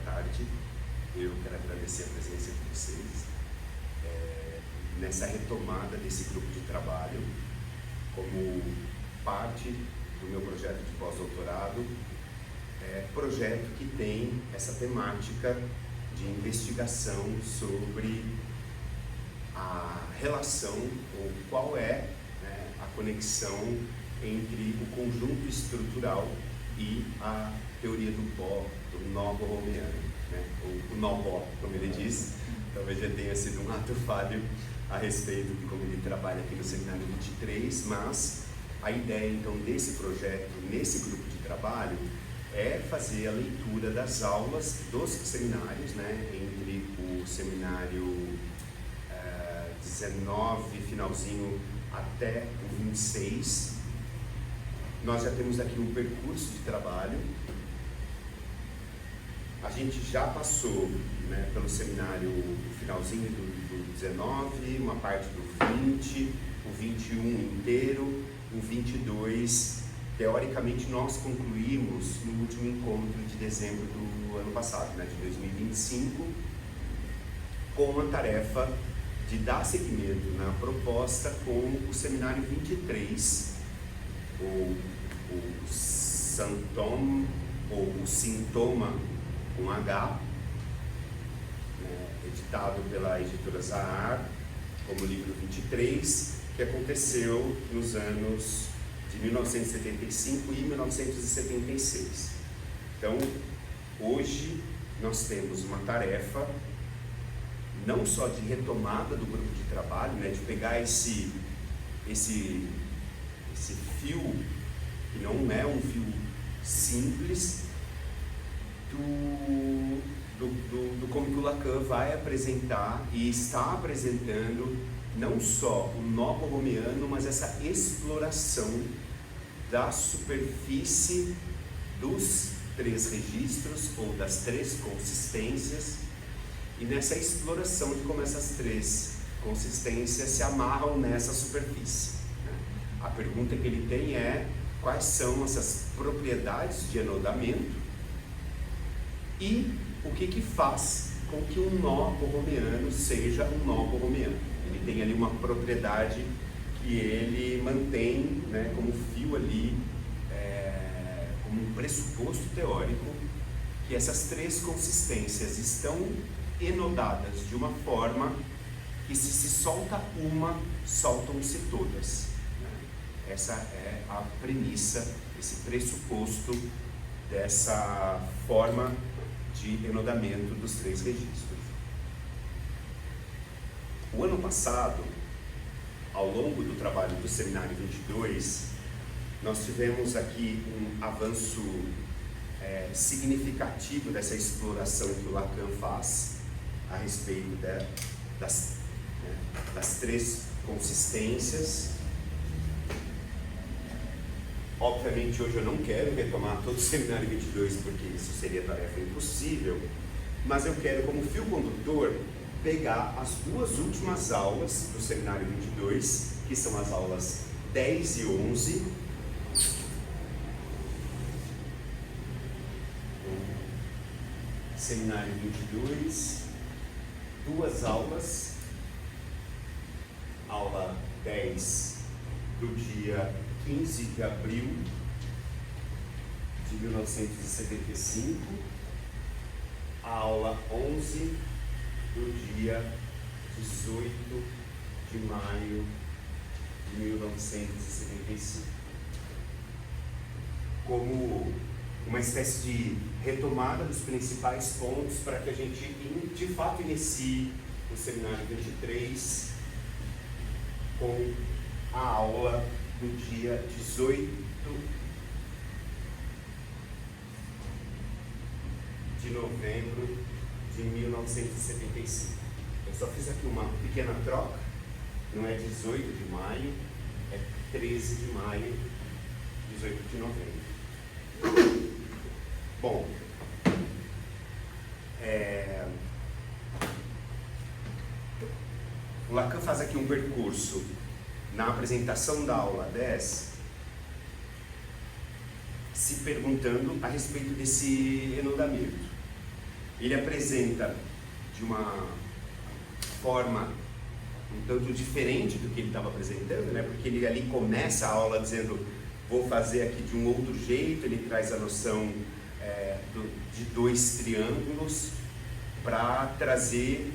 tarde. Eu quero agradecer a presença de vocês nessa retomada desse grupo de trabalho como parte do meu projeto de pós-doutorado, projeto que tem essa temática de investigação sobre a relação, ou qual é, né, a conexão entre o conjunto estrutural e a teoria do nó borromeano, né, ou o nó Bohr, como ele diz. Talvez já tenha sido um ato falho a respeito de como ele trabalha aqui no Seminário 23, mas a ideia então desse projeto, nesse grupo de trabalho, é fazer a leitura das aulas dos seminários, né, entre o seminário 19, finalzinho, até o 26. Nós já temos aqui um percurso de trabalho. A gente já passou, né, pelo seminário, o finalzinho do 19, uma parte do 20, o 21 inteiro, o 22. Teoricamente, nós concluímos no último encontro de dezembro do ano passado, né, de 2025, com a tarefa de dar seguimento na proposta com o seminário 23, o Symptom, ou o Sintoma com H, né, editado pela editora Zahar, como livro 23, que aconteceu nos anos de 1975 e 1976. Então, hoje nós temos uma tarefa não só de retomada do grupo de trabalho, né, de pegar esse fio, que não é um fio simples, do como que o Lacan vai apresentar e está apresentando não só o nó borromeano, mas essa exploração da superfície dos três registros, ou das três consistências, e nessa exploração de como essas três consistências se amarram nessa superfície, né? A pergunta que ele tem é: quais são essas propriedades de anodamento e o que faz com que um nó borromeano seja um nó borromeano? Ele tem ali uma propriedade que ele mantém, né, como fio ali, como um pressuposto teórico, que essas três consistências estão enodadas de uma forma que se solta uma, soltam-se todas, né? Essa é a premissa, esse pressuposto dessa forma de enodamento dos três registros. O ano passado, ao longo do trabalho do Seminário 22, nós tivemos aqui um avanço significativo dessa exploração que o Lacan faz a respeito das três consistências. Obviamente, hoje eu não quero retomar todo o Seminário 22, porque isso seria tarefa impossível, mas eu quero, como fio condutor, pegar as duas últimas aulas do Seminário 22, que são as aulas 10 e 11, Seminário 22, duas aulas, aula 10 do dia 15 de abril de 1975, a aula 11 do dia 18 de maio de 1975, como uma espécie de retomada dos principais pontos para que a gente, de fato, inicie o Seminário 23 com a aula do dia 18 de novembro de 1975. Eu só fiz aqui uma pequena troca, não é 18 de maio, é 13 de maio, 18 de novembro. Bom, o Lacan faz aqui um percurso na apresentação da aula 10, se perguntando a respeito desse enodamento. ele apresenta de uma forma um tanto diferente do que ele estava apresentando, né? Porque ele ali começa a aula dizendo, vou fazer aqui de um outro jeito, ele traz a noção de dois triângulos para trazer,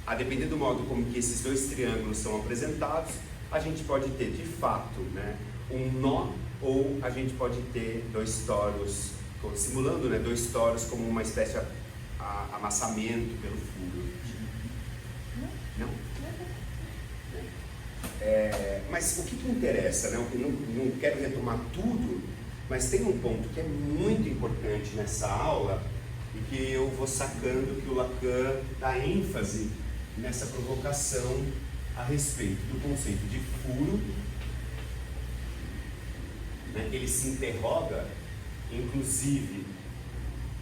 a depender do modo como que esses dois triângulos são apresentados, a gente pode ter de fato, né, um nó, ou a gente pode ter dois toros, simulando, né, dois toros como uma espécie de amassamento pelo furo. Não? Mas o que interessa, né? Eu não quero retomar tudo, mas tem um ponto que é muito importante nessa aula e que eu vou sacando que o Lacan dá ênfase nessa provocação a respeito do conceito de furo, né? Ele se interroga, inclusive,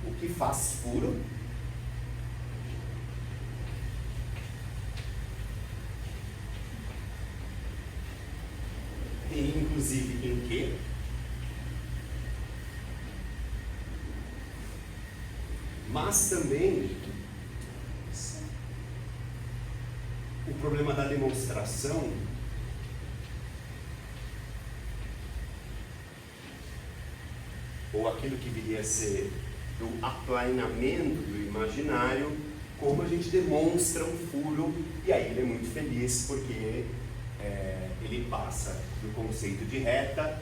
o que faz furo, e inclusive em quê? Mas também o problema da demonstração ou aquilo que viria a ser do aplainamento do imaginário, como a gente demonstra um furo, e aí ele é muito feliz porque ele passa do conceito de reta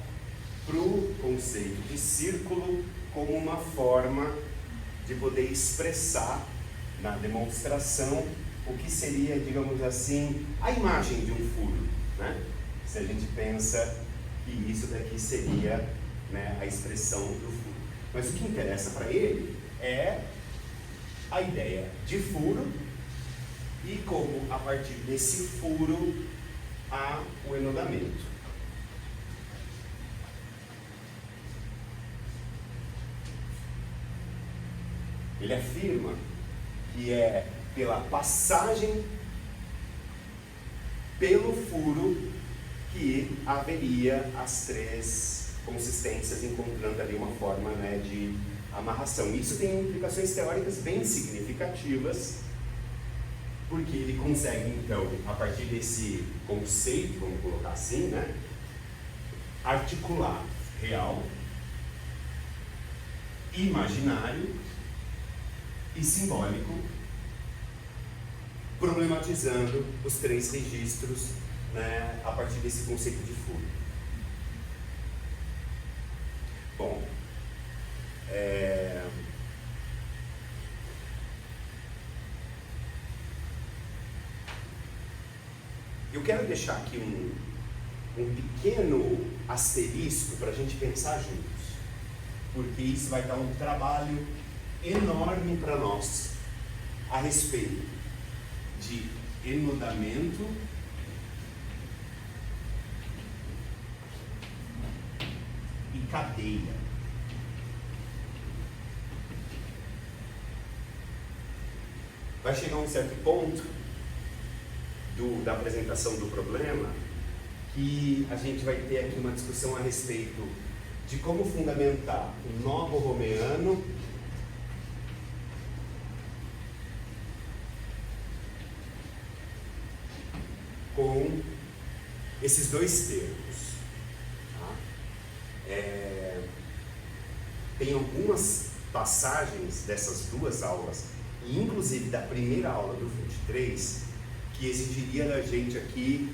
para o conceito de círculo como uma forma de poder expressar na demonstração o que seria, digamos assim, a imagem de um furo, né? Se a gente pensa que isso daqui seria, né, a expressão do furo. Mas o que interessa para ele é a ideia de furo e como, a partir desse furo, há o enodamento. Ele afirma que é pela passagem pelo furo que haveria as três consistências, encontrando ali uma forma, né, de amarração. Isso tem implicações teóricas bem significativas, porque ele consegue, então, a partir desse conceito, vamos colocar assim, né, articular real, imaginário e simbólico, problematizando os três registros, né, a partir desse conceito de furo. Bom, eu quero deixar aqui um pequeno asterisco para a gente pensar juntos, porque isso vai dar um trabalho enorme para nós a respeito de enodamento e cadeia. Vai chegar um certo ponto da apresentação do problema que a gente vai ter aqui uma discussão a respeito de como fundamentar o nó borromeano com esses dois termos. Tá? Tem algumas passagens dessas duas aulas, e inclusive da primeira aula do 23, que exigiria da gente aqui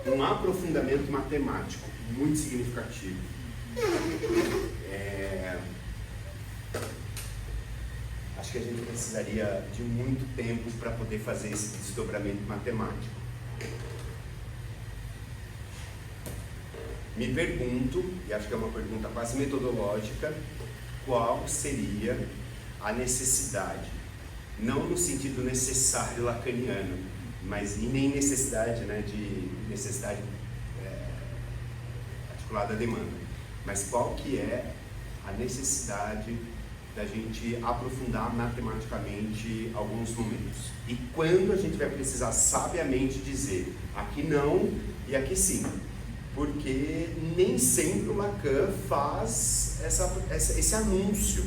um aprofundamento matemático muito significativo. Acho que a gente precisaria de muito tempo para poder fazer esse desdobramento matemático. Me pergunto, e acho que é uma pergunta quase metodológica, qual seria a necessidade, não no sentido necessário lacaniano, mas e nem necessidade, né, de necessidade articulada à demanda, mas qual que é a necessidade da gente aprofundar matematicamente alguns momentos. E quando a gente vai precisar sabiamente dizer aqui não e aqui sim. Porque nem sempre o Lacan faz esse anúncio.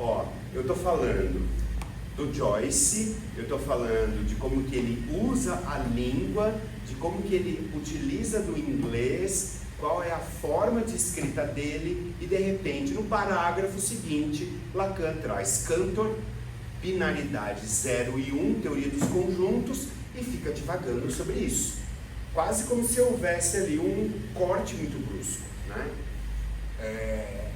Ó, eu estou falando do Joyce, eu estou falando de como que ele usa a língua, de como que ele utiliza do inglês, qual é a forma de escrita dele, e de repente no parágrafo seguinte Lacan traz Cantor, binaridade 0 e 1, teoria dos conjuntos, e fica divagando sobre isso, quase como se houvesse ali um corte muito brusco, né?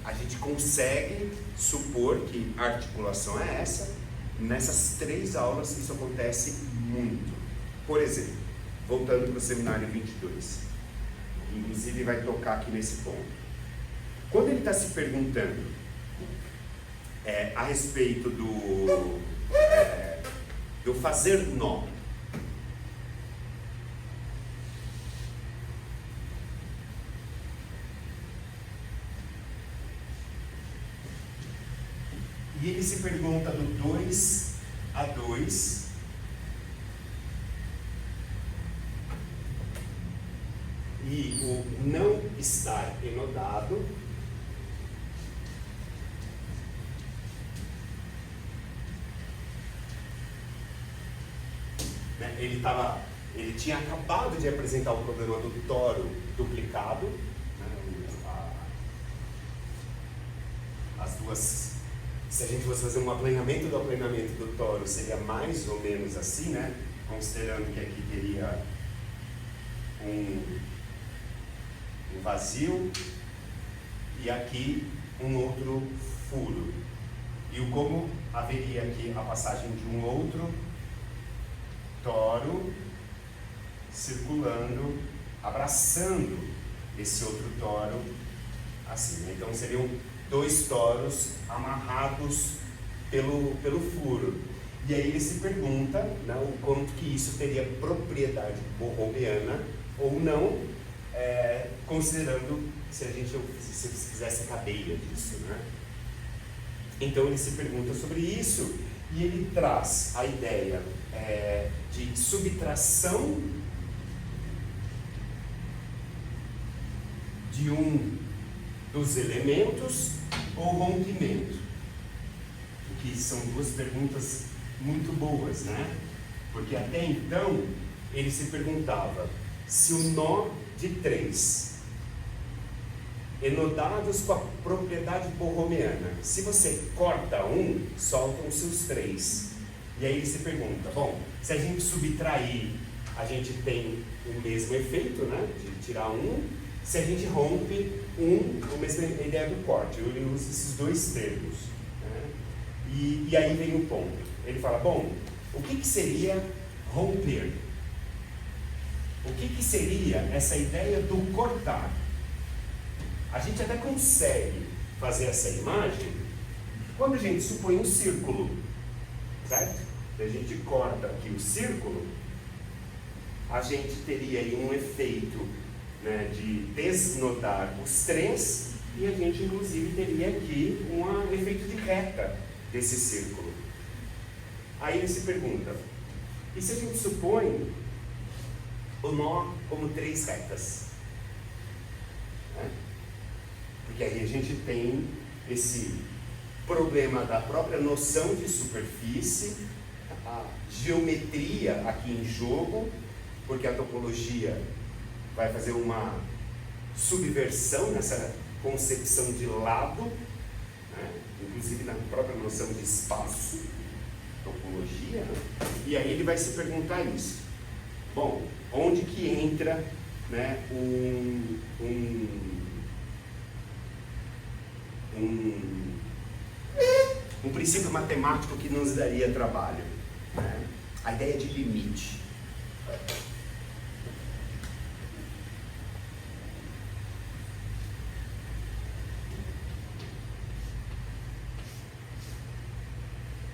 A gente consegue supor que a articulação é essa. Nessas 3 aulas isso acontece muito. Por exemplo, voltando para o seminário 22, inclusive vai tocar aqui nesse ponto. Quando ele está se perguntando a respeito do fazer nó, e ele se pergunta do 2 a 2, e o não estar enodado, né? Ele tinha acabado de apresentar o problema do toro duplicado, né? As duas. Se a gente fosse fazer um aplanamento do toro, seria mais ou menos assim, né? Considerando que aqui teria um vazio e aqui um outro furo. E como haveria aqui a passagem de um outro toro circulando, abraçando esse outro toro, assim, né? Então seriam 2 toros amarrados pelo furo. E aí ele se pergunta, né, o quanto que isso teria propriedade borromeana ou não, considerando se fizesse a cadeia disso, né? Então ele se pergunta sobre isso e ele traz a ideia de subtração de um dos elementos ou rompimento, o que são 2 perguntas muito boas, né? Porque até então ele se perguntava se o nó de 3 enodados com a propriedade borromeana, se você corta um, soltam-se os 3. E aí ele se pergunta, bom, se a gente subtrair, a gente tem o mesmo efeito, né? De tirar um. Se a gente rompe a mesma ideia do corte, ele usa esses 2 termos, né? E aí vem o ponto. Ele fala, bom, o que seria romper? O que seria essa ideia do cortar? A gente até consegue fazer essa imagem quando a gente supõe um círculo, certo? Se a gente corta aqui o círculo, a gente teria aí um efeito, né, de desnodar os 3, e a gente inclusive teria aqui um efeito de reta desse círculo. Aí ele se pergunta, e se a gente supõe o nó como 3 retas? Né? Porque aí a gente tem esse problema da própria noção de superfície, a geometria aqui em jogo, porque a topologia vai fazer uma subversão nessa concepção de lado, né? Inclusive na própria noção de espaço, topologia, né? E aí ele vai se perguntar isso. Bom, onde que entra, né, um princípio matemático que nos daria trabalho, né? A ideia de limite.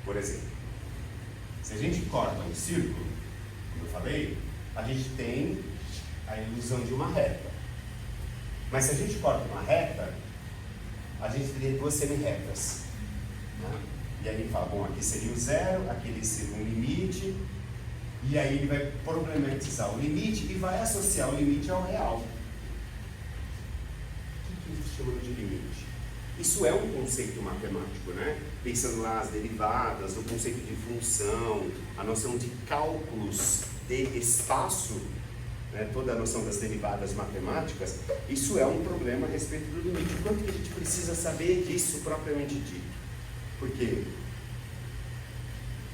Por exemplo, se a gente corta um círculo, como eu falei, a gente tem a ilusão de uma reta. Mas se a gente corta uma reta, a gente teria 2 semi-retas, né? E aí ele fala, bom, aqui seria o 0, aqui seria um limite, e aí ele vai problematizar o limite e vai associar o limite ao real. O que ele chama de limite? Isso é um conceito matemático, né? Pensando lá as derivadas, o conceito de função, a noção de cálculos de espaço, né? Toda a noção das derivadas matemáticas, isso é um problema a respeito do limite. O quanto que a gente precisa saber disso propriamente dito? Porque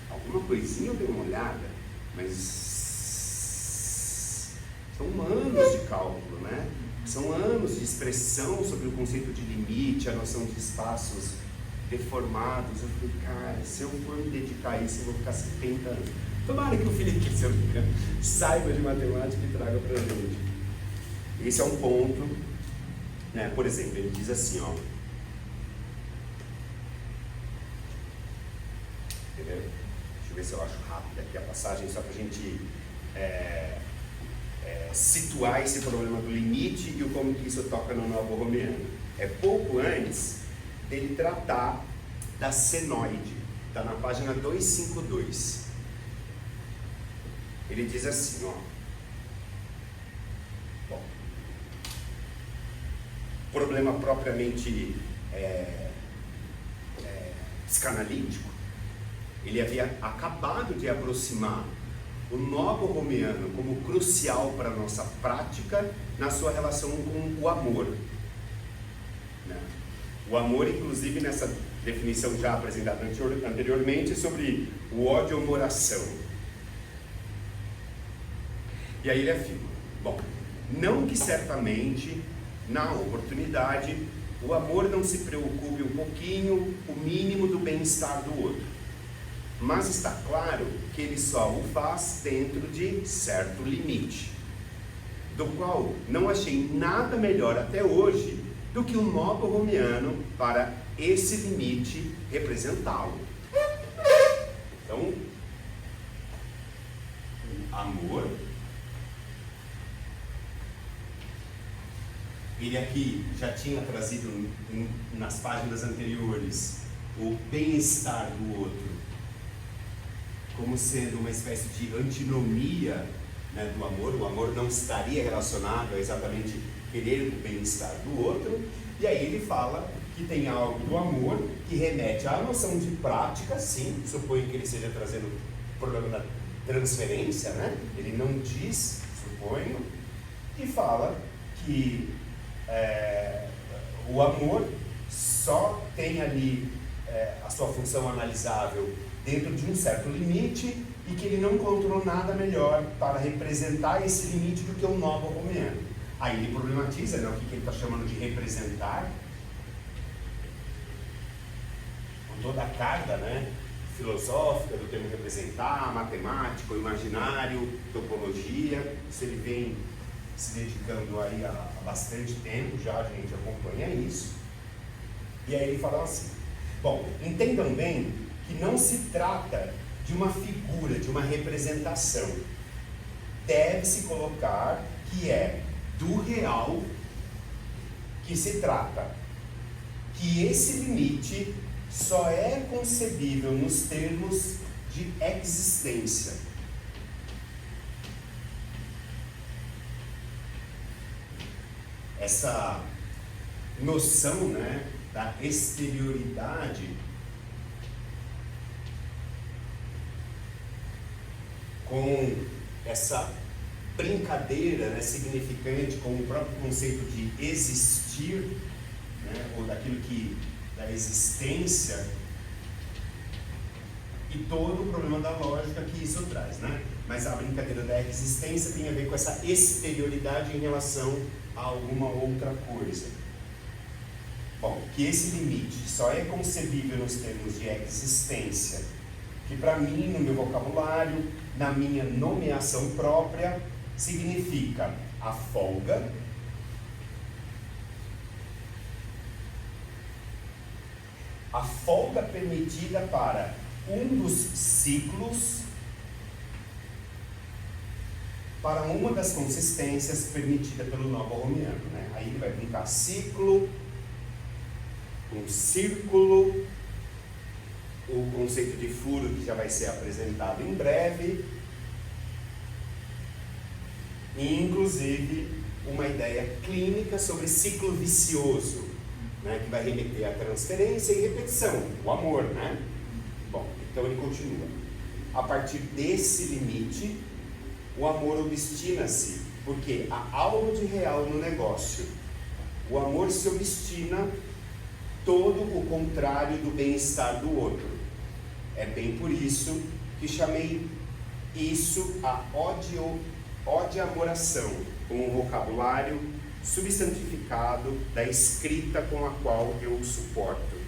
alguma coisinha eu dei uma olhada, mas são anos de cálculo, né? São anos de expressão sobre o conceito de limite, a noção de espaços deformados. Eu falei, cara, se eu for me dedicar a isso, eu vou ficar 70 anos. Tomara que o Felipe, se eu me engano, saiba de matemática e traga para a gente. Esse é um ponto, né? Por exemplo, ele diz assim, ó. Entendeu? Deixa eu ver se eu acho rápido aqui a passagem, só para a gente situar esse problema do limite e o como que isso toca no Novo Romeano. É pouco antes dele tratar da senoide. Está na página 252. Ele diz assim, ó. Bom, problema propriamente psicanalítico. Ele havia acabado de aproximar o Novo Romeano como crucial para a nossa prática na sua relação com o amor. Né? O amor, inclusive, nessa definição já apresentada anteriormente, sobre o ódio-amoração. E aí ele afirma, bom, não que certamente, na oportunidade, o amor não se preocupe um pouquinho, o mínimo do bem-estar do outro. Mas está claro que ele só o faz dentro de certo limite, do qual não achei nada melhor até hoje do que o Novo Romeano para esse limite representá-lo. Então, o amor, ele aqui já tinha trazido nas páginas anteriores o bem-estar do outro como sendo uma espécie de antinomia, né, do amor. O amor não estaria relacionado a exatamente querer o bem-estar do outro. E aí ele fala que tem algo do amor que remete à noção de prática, sim, suponho que ele esteja trazendo o problema da transferência, né? Ele não diz, suponho, e fala que o amor só tem ali a sua função analisável dentro de um certo limite e que ele não encontrou nada melhor para representar esse limite do que o Novo Romeano. Aí ele problematiza, né, o que ele está chamando de representar, com toda a carga, né, filosófica do termo representar, matemático, imaginário, topologia. Isso ele vem se dedicando aí há bastante tempo já, a gente acompanha isso. E aí ele fala assim, bom, entendam bem que não se trata de uma figura, de uma representação. Deve-se colocar que é do real que se trata, que esse limite só é concebível nos termos de existência. Essa noção, né, da exterioridade com essa brincadeira, né, significante com o próprio conceito de existir, né, ou daquilo que, da existência, e todo o problema da lógica que isso traz, né? Mas a brincadeira da existência tem a ver com essa exterioridade em relação a alguma outra coisa. Bom, que esse limite só é concebível nos termos de existência, que para mim, no meu vocabulário, na minha nomeação própria, significa a folga, permitida para um dos ciclos, para uma das consistências permitida pelo Novo Romeano, né? Aí ele vai brincar ciclo, um círculo, o conceito de furo que já vai ser apresentado em breve, e inclusive uma ideia clínica sobre ciclo vicioso, né, que vai remeter à transferência e repetição, o amor, né? Bom, então ele continua. A partir desse limite, o amor obstina-se, porque há algo de real no negócio. O amor se obstina todo o contrário do bem-estar do outro. É bem por isso que chamei isso a odiamoração, com um vocabulário substantificado da escrita com a qual eu o suporto.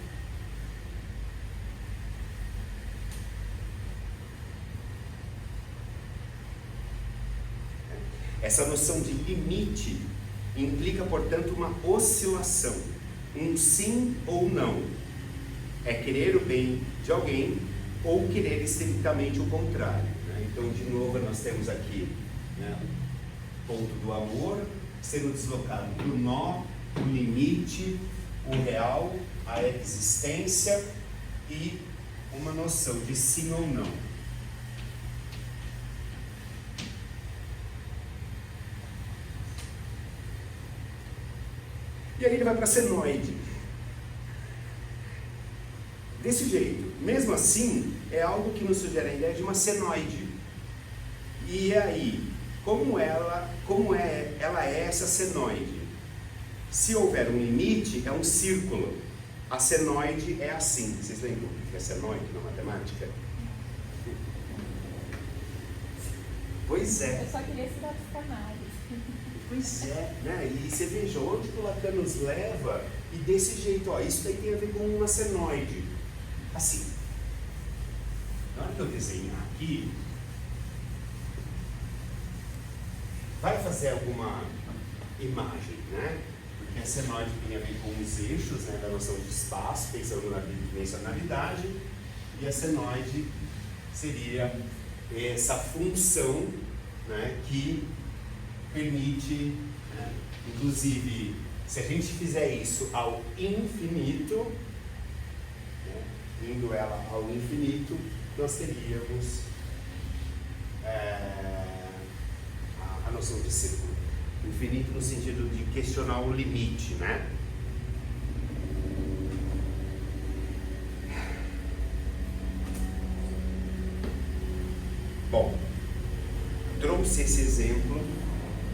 Essa noção de limite implica, portanto, uma oscilação, um sim ou não. É querer o bem de alguém ou querer estritamente o contrário, né? Então, de novo, nós temos aqui, né, o ponto do amor sendo deslocado para o nó, o limite, o real, a existência e uma noção de sim ou não. E aí ele vai para a senoide. Desse jeito, mesmo assim, é algo que nos sugere a ideia de uma senoide. E aí, como ela é essa senoide? Se houver um limite, é um círculo. A senoide é assim. Vocês lembram o que é senoide na matemática? Pois é. Eu só queria estudar psicanálise. Pois é, né? E você veja onde o Lacan nos leva, e desse jeito, ó, isso daí tem a ver com uma senoide. Assim, na hora que eu desenhar aqui, vai fazer alguma imagem, né? Porque a senoide tem a ver com os eixos, né, da noção de espaço, pensando na bidimensionalidade, e a senoide seria essa função, né, que permite, né, inclusive, se a gente fizer isso ao infinito, né, indo ela ao infinito, nós teríamos a noção de círculo. Infinito no sentido de questionar o limite, né? Bom, trouxe esse exemplo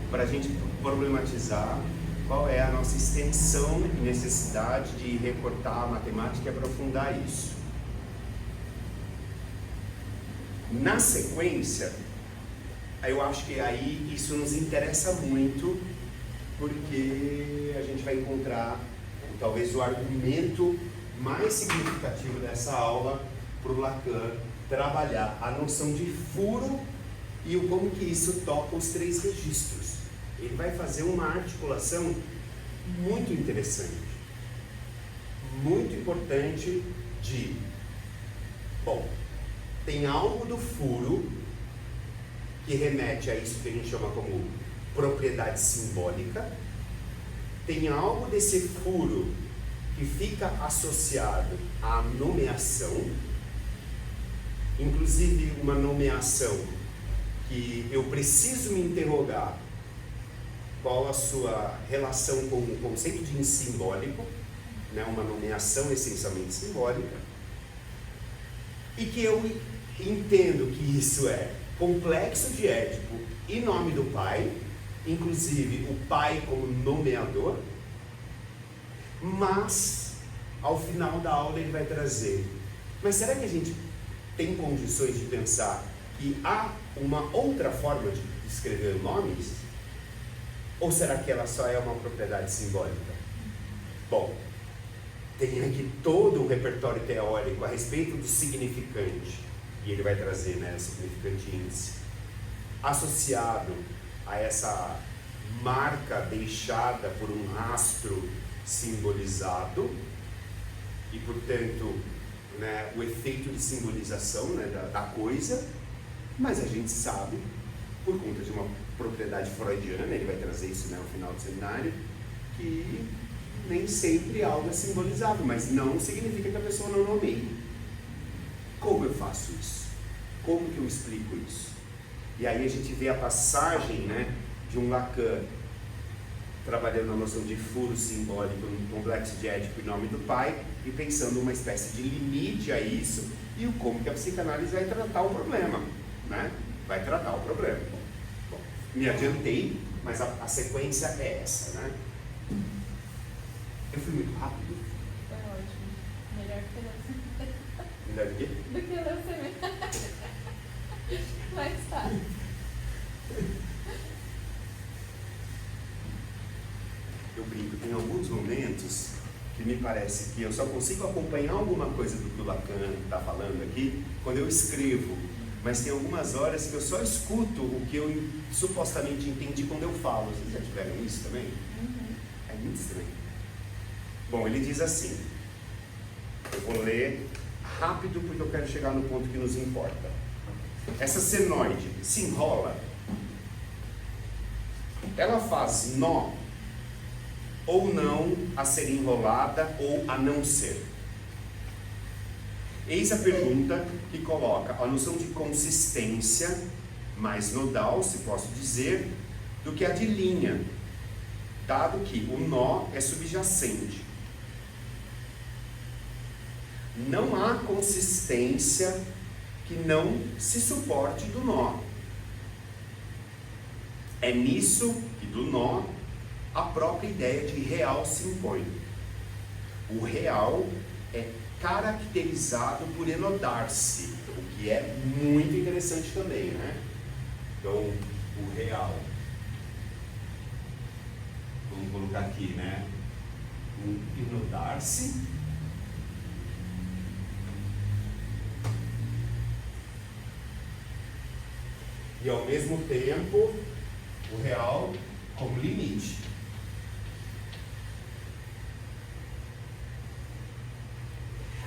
para a gente problematizar qual é a nossa extensão e necessidade de recortar a matemática e aprofundar isso. Na sequência, eu acho que aí isso nos interessa muito, porque a gente vai encontrar talvez o argumento mais significativo dessa aula para o Lacan trabalhar a noção de furo e o como que isso toca os três registros. Ele vai fazer uma articulação muito interessante, muito importante de, bom, tem algo do furo que remete a isso que a gente chama como propriedade simbólica, tem algo desse furo que fica associado à nomeação, inclusive uma nomeação que eu preciso me interrogar qual a sua relação com o conceito de simbólico, né, uma nomeação essencialmente simbólica, e que eu entendo que isso é complexo de Édipo e nome do pai, inclusive o pai como nomeador, mas ao final da aula ele vai trazer, mas será que a gente tem condições de pensar que há uma outra forma de escrever nomes? Ou será que ela só é uma propriedade simbólica? Bom, tem aqui todo um repertório teórico a respeito do significante, e ele vai trazer, né, o significante índice, associado a essa marca deixada por um rastro simbolizado, e portanto, né, o efeito de simbolização, né, da coisa, mas a gente sabe, por conta de uma propriedade freudiana, ele vai trazer isso, né, no final do seminário, que nem sempre algo é simbolizado, mas não significa que a pessoa não nomeie. Como eu faço isso? Como que eu explico isso? E aí a gente vê a passagem, né, de um Lacan trabalhando a noção de furo simbólico no complexo de Édipo em nome do pai e pensando uma espécie de limite a isso e o como que a psicanálise vai tratar o problema, né? Vai tratar o problema. Bom, me adiantei, mas a sequência é essa, né? Eu fui muito rápido. Foi ótimo. Melhor que você. Melhor do quê? Do que você. Mas tá. Eu brinco, tem alguns momentos que me parece que eu só consigo acompanhar alguma coisa do que o Lacan está falando aqui quando eu escrevo, mas tem algumas horas que eu só escuto o que eu supostamente entendi quando eu falo. Vocês já tiveram isso também? Uhum. É muito estranho. Bom, ele diz assim, eu vou ler rápido porque eu quero chegar no ponto que nos importa. Essa senoide se enrola, ela faz nó ou não a ser enrolada ou a não ser. Eis a pergunta que coloca a noção de consistência mais nodal, se posso dizer, do que a de linha, dado que o nó é subjacente. Não há consistência que não se suporte do nó. É nisso que do nó a própria ideia de real se impõe. O real é caracterizado por enodar-se, o que é muito interessante também, né? Então, o real, vamos colocar aqui, né? O enodar-se e ao mesmo tempo o real como limite.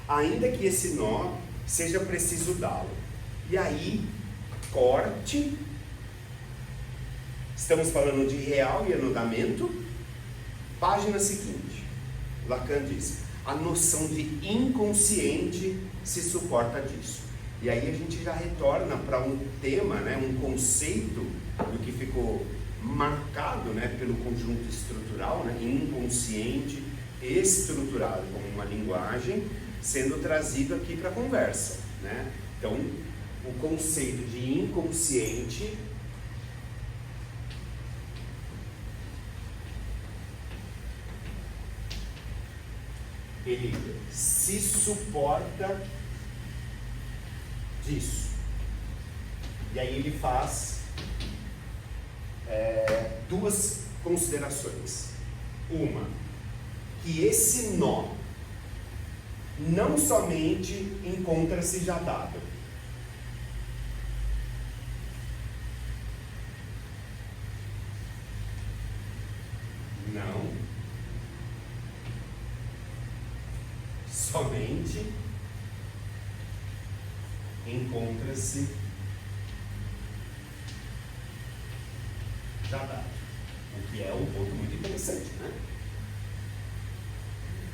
Ainda que esse nó seja preciso dá-lo. E aí, corte. Estamos falando de real e enodamento. Página seguinte. Lacan diz: a noção de inconsciente se suporta disso. E aí a gente já retorna para um tema, né, um conceito do que ficou marcado, né, pelo conjunto estrutural, né, inconsciente, estruturado como uma linguagem, sendo trazido aqui para a conversa, né? Então, o conceito de inconsciente ele se suporta disso. E aí ele faz duas considerações. Uma, que esse nó não somente encontra-se já dado. Não somente encontra-se já dado. O que é um ponto muito interessante, né?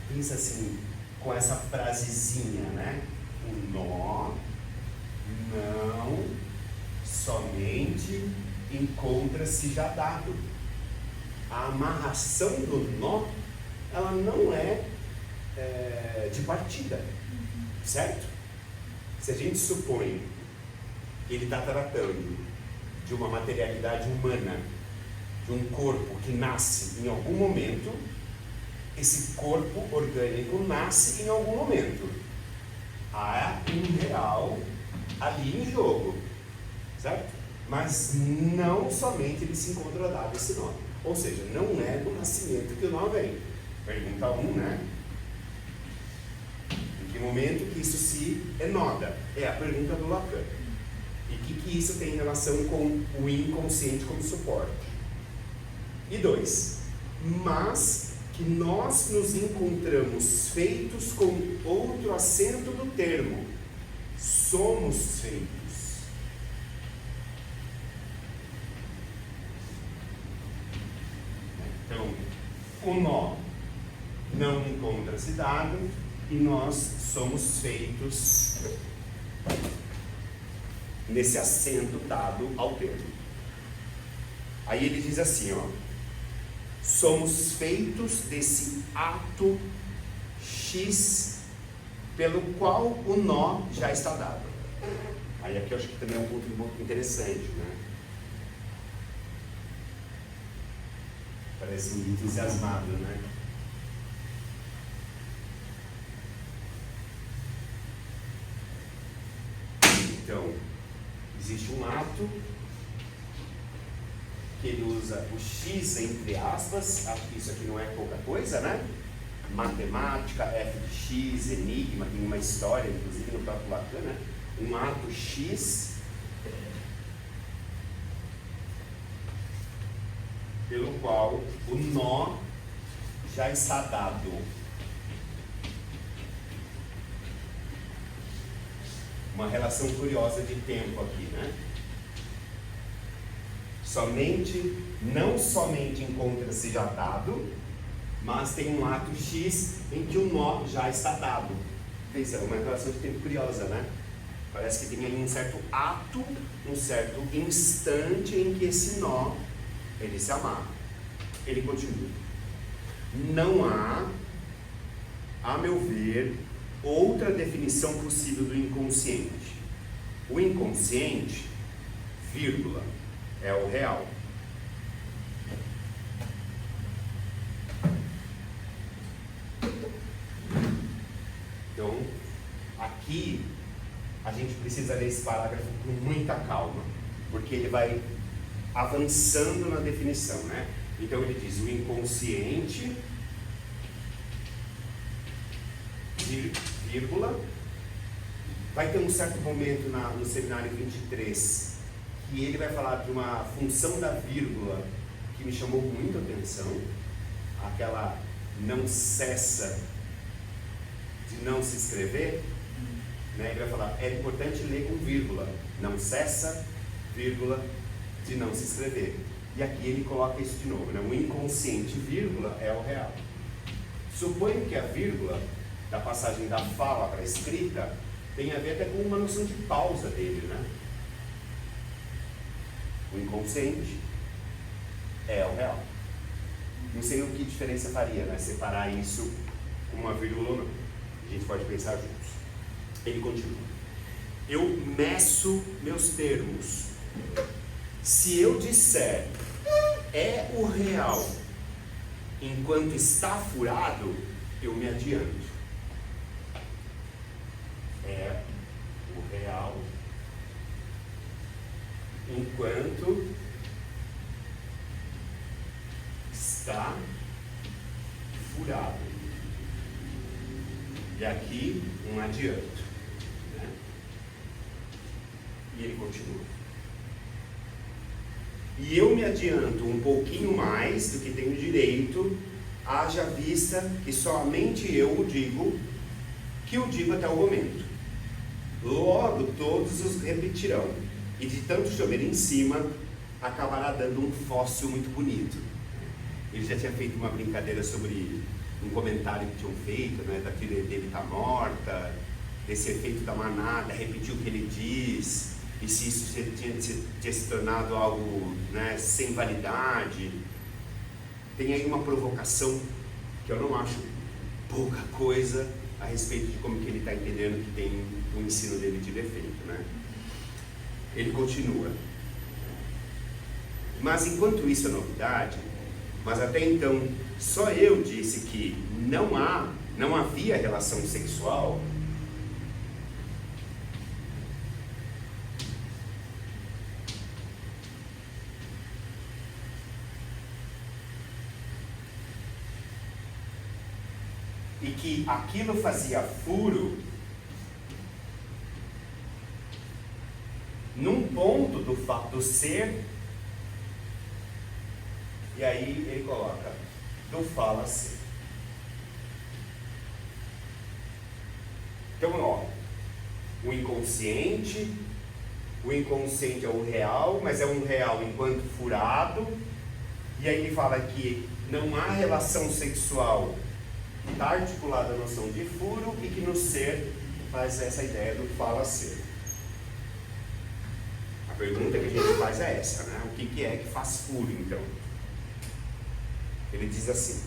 Pensa assim, com essa frasezinha, né? O nó não somente encontra-se já dado. A amarração do nó, ela não é de partida, certo? Se a gente supõe que ele está tratando de uma materialidade humana, de um corpo que nasce em algum momento, esse corpo orgânico nasce em algum momento. Há um real ali em jogo, certo? Mas não somente ele se encontra dado esse nó. Ou seja, não é do nascimento que o nó vem. Pergunta 1, né? Em que momento que isso se enoda? É a pergunta do Lacan. E o que isso tem em relação com o inconsciente como suporte? E 2, mas que nós nos encontramos feitos com outro acento do termo. Somos feitos. Então, o nó não encontra-se dado e nós somos feitos nesse acento dado ao termo. Aí ele diz assim, ó: somos feitos desse ato X pelo qual o nó já está dado. Aí aqui eu acho que também é um ponto muito interessante, né? Parece um entusiasmado, né? Então, existe um ato que ele usa o X entre aspas, acho que isso aqui não é pouca coisa, né? Matemática, f de x, enigma, tem uma história, inclusive no próprio Lacan, né? Um ato X pelo qual o nó já está dado. Uma relação curiosa de tempo aqui, né? Não somente encontra-se já dado, mas tem um ato X em que o nó já está dado. Pensa, é uma relação de tempo curiosa, né? Parece que tem ali um certo ato, um certo instante em que esse nó, ele se amarra. Ele continua. Não há, a meu ver, outra definição possível do inconsciente. O inconsciente, vírgula, é o real. Então, aqui, a gente precisa ler esse parágrafo com muita calma, porque ele vai avançando na definição, né? Então ele diz, o inconsciente, vírgula, vai ter um certo momento no seminário 23, que ele vai falar de uma função da vírgula que me chamou muito a atenção, aquela não cessa de não se escrever, né? Ele vai falar, é importante ler com vírgula, não cessa, vírgula, de não se escrever. E aqui ele coloca isso de novo, né? O inconsciente, vírgula, é o real. Suponho que a vírgula da passagem da fala para a escrita tem a ver até com uma noção de pausa dele, né? O inconsciente é o real. Não sei o que diferença faria, né? Separar isso com uma vírgula ou não. A gente pode pensar juntos. Ele continua. Eu meço meus termos. Se eu disser é o real enquanto está furado, eu me adianto. É o real enquanto está furado. E aqui um adianto, né? E ele continua. E eu me adianto um pouquinho mais do que tenho direito, haja vista que somente eu o digo, que o digo até o momento. Logo todos os repetirão, e de tanto chover em cima, acabará dando um fóssil muito bonito. Ele já tinha feito uma brincadeira sobre um comentário que tinham feito, né, da filha dele tá morta, desse efeito da manada, repetir o que ele diz, e se isso tinha se tornado algo, né, sem validade. Tem aí uma provocação que eu não acho pouca coisa a respeito de como que ele está entendendo que tem o ensino dele de defeito, né? Ele continua. Mas enquanto isso é novidade, mas até então só eu disse que não havia relação sexual, e que aquilo fazia furo num ponto do ser, e aí ele coloca do fala-se. Então, ó, o inconsciente é o real, mas é um real enquanto furado, e aí ele fala que não há relação sexual, que está articulada a noção de furo, e que no ser faz essa ideia do fala-ser. A pergunta que a gente faz é essa, né? O que é que faz furo, então? Ele diz assim: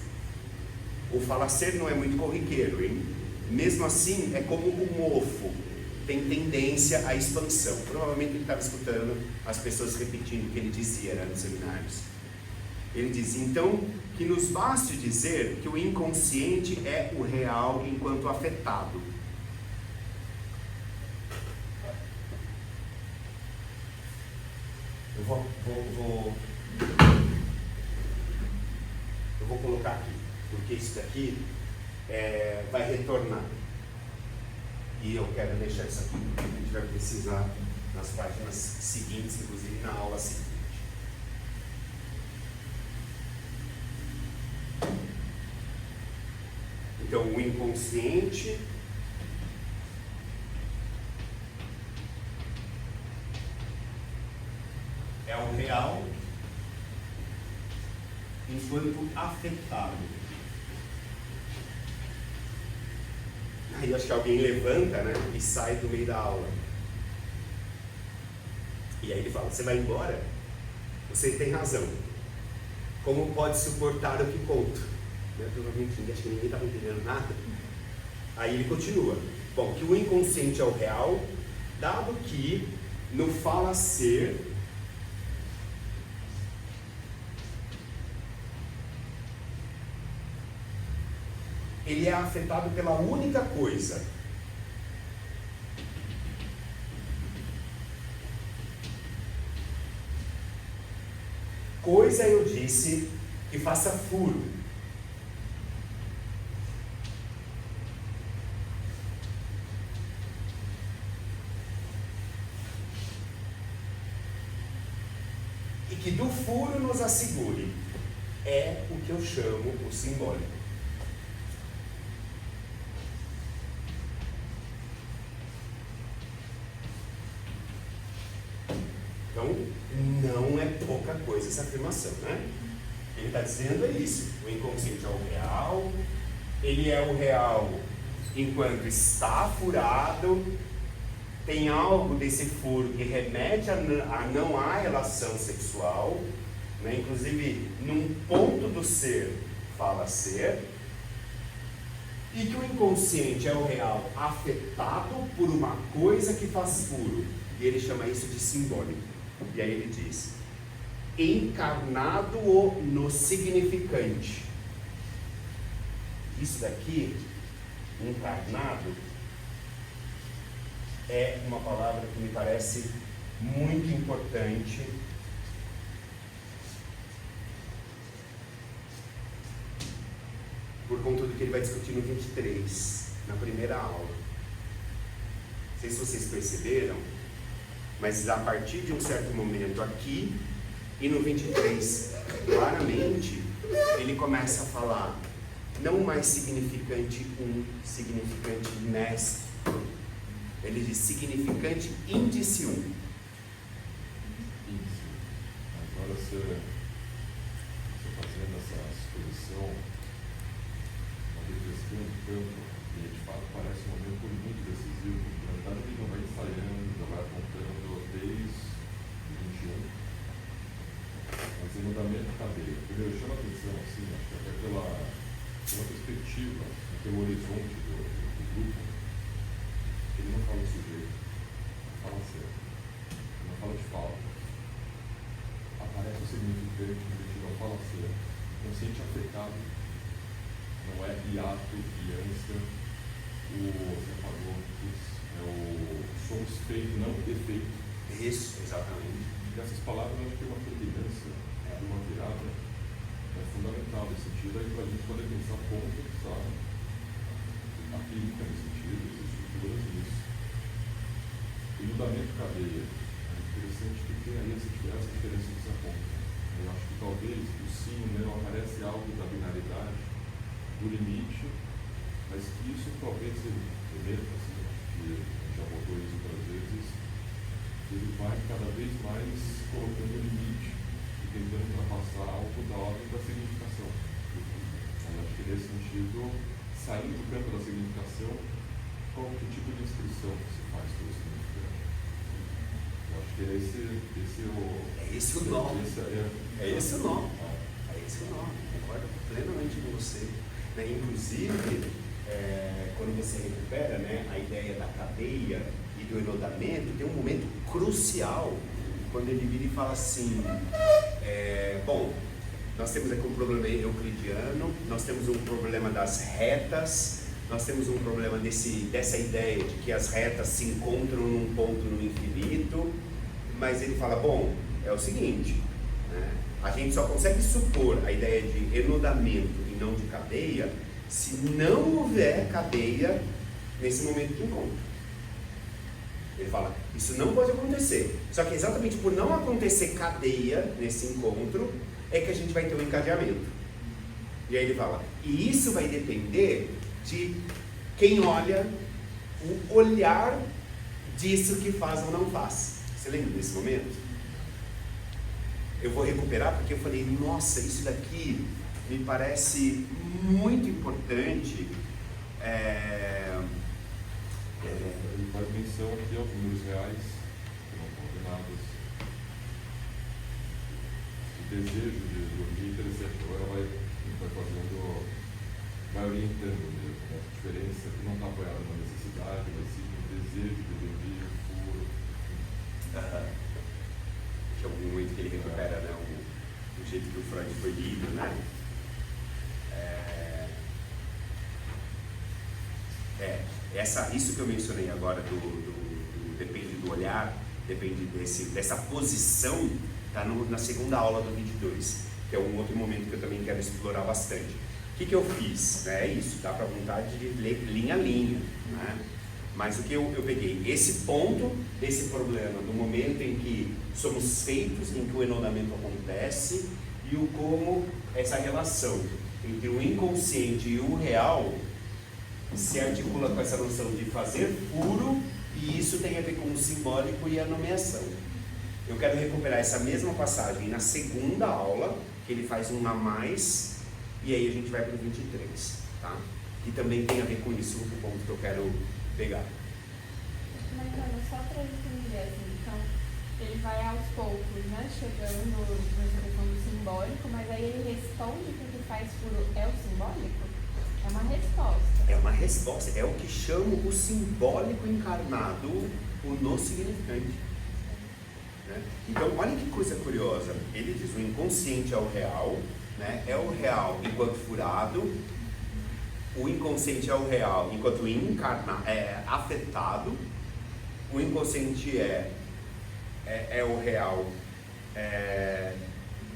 o falacer não é muito corriqueiro, hein? Mesmo assim, é como o mofo, tem tendência à expansão. Provavelmente ele estava escutando as pessoas repetindo o que ele dizia, né, nos seminários. Ele diz, então, que nos baste dizer que o inconsciente é o real enquanto afetado. Eu vou colocar aqui, porque isso daqui vai retornar. E eu quero deixar isso aqui, porque a gente vai precisar nas páginas seguintes, inclusive na aula seguinte. Então, o inconsciente é o real enquanto afetado. Aí eu acho que alguém levanta, né, e sai do meio da aula. E aí ele fala, você vai embora? Você tem razão. Como pode suportar o que conto? Provavelmente acho que ninguém estava entendendo nada. Aí ele continua. Bom, que o inconsciente é o real, dado que no fala-ser ele é afetado pela única coisa. Coisa eu disse que faça furo. E que do furo nos assegure. É o que eu chamo o simbólico. Então, não é pouca coisa essa afirmação, né? Ele está dizendo é isso. O inconsciente é o real. Ele é o real enquanto está furado. Tem algo desse furo que remete a não há relação sexual, né? Inclusive, num ponto do ser, fala ser. E que o inconsciente é o real afetado por uma coisa que faz furo. E ele chama isso de simbólico. E aí ele diz, encarnado no significante. Isso daqui, encarnado, é uma palavra que me parece muito importante por conta do que ele vai discutir no 23, na primeira aula. Não sei se vocês perceberam, mas a partir de um certo momento aqui e no 23, claramente, ele começa a falar não mais significante significante neste. Ele diz significante índice 1. Agora você fazendo essa exposição, uma reflexão de campo, e de fato parece um momento muito decisivo. Na verdade, ele não vai ensaiando, já vai apontando desde 21, mas em mudamento de cadeia. Primeiro, chama a atenção, assim, acho que até pela perspectiva, pelo horizonte do grupo, ele não fala de sujeito, fala certo, ele não fala de falta. Aparece o significante, a gente não fala certo, consciente afetado, não é hiato, criança, você falou, é o somos feito, não defeito. Isso, exatamente. E essas palavras, acho que é uma predominância, uma virada, é fundamental nesse sentido, aí para a gente poder pensar como que está a clínica nesse sentido, as estruturas nisso. O mudamento cadeia, é interessante que tem aí essa diferença que se aponta. Eu acho que talvez o sim ou não aparece algo da binaridade, do limite, mas que isso talvez remeta, assim, acho que a gente já abordou isso outras vezes, ele vai cada vez mais colocando o limite e tentando ultrapassar algo da ordem da significação. Eu acho que nesse sentido, saindo do campo da significação, qual que tipo de inscrição que se faz pelo significante? Eu acho que esse é o... É esse o nó. É esse o nó. Aí você fala, não, concordo plenamente com você. Né? Inclusive, quando você recupera, né, a ideia da cadeia e do enodamento, tem um momento crucial quando ele vira e fala assim, bom, nós temos aqui um problema euclidiano, nós temos um problema das retas, nós temos um problema dessa ideia de que as retas se encontram num ponto no infinito, mas ele fala, bom, é o seguinte, né, a gente só consegue supor a ideia de enodamento e não de cadeia se não houver cadeia nesse momento de encontro. Ele fala, isso não pode acontecer. Só que exatamente por não acontecer cadeia nesse encontro, é que a gente vai ter um encadeamento. E aí ele fala, e isso vai depender de quem olha, o olhar disso que faz ou não faz. Você lembra desse momento? Eu vou recuperar porque eu falei, nossa, isso daqui me parece muito importante. Ele faz menção aqui aos números reais, que não estão ordenados. O desejo de dormir é interessante. Agora vai orientando mesmo, né? A diferença que não está apoiada na necessidade, mas sim no desejo de dormir, o furo. Que é o momento que ele recupera, né, o jeito que o Freud foi lido, né? Isso que eu mencionei agora depende do olhar, depende dessa posição, está na segunda aula do 22, que é um outro momento que eu também quero explorar bastante. O que eu fiz? É isso, dá para vontade de ler linha a linha, né? Mas o que eu peguei? Esse ponto, desse problema, do momento em que somos feitos, em que o enodamento acontece, e o como essa relação entre o inconsciente e o real se articula com essa noção de fazer furo, e isso tem a ver com o simbólico e a nomeação. Eu quero recuperar essa mesma passagem na segunda aula, que ele faz um a mais, e aí a gente vai para o 23, tá? Que também tem a ver com isso, o ponto que eu quero pegar. Mas olha, só para entender assim, então, ele vai aos poucos, né, chegando nessa questão do simbólico, mas aí ele responde que o que faz furo é o simbólico? É uma resposta. É uma resposta, é o que chamo o simbólico encarnado, o no significante. Né? Então, olha que coisa curiosa. Ele diz: o inconsciente é o real, né? É o real enquanto furado, o inconsciente é o real enquanto afetado, o inconsciente é o real,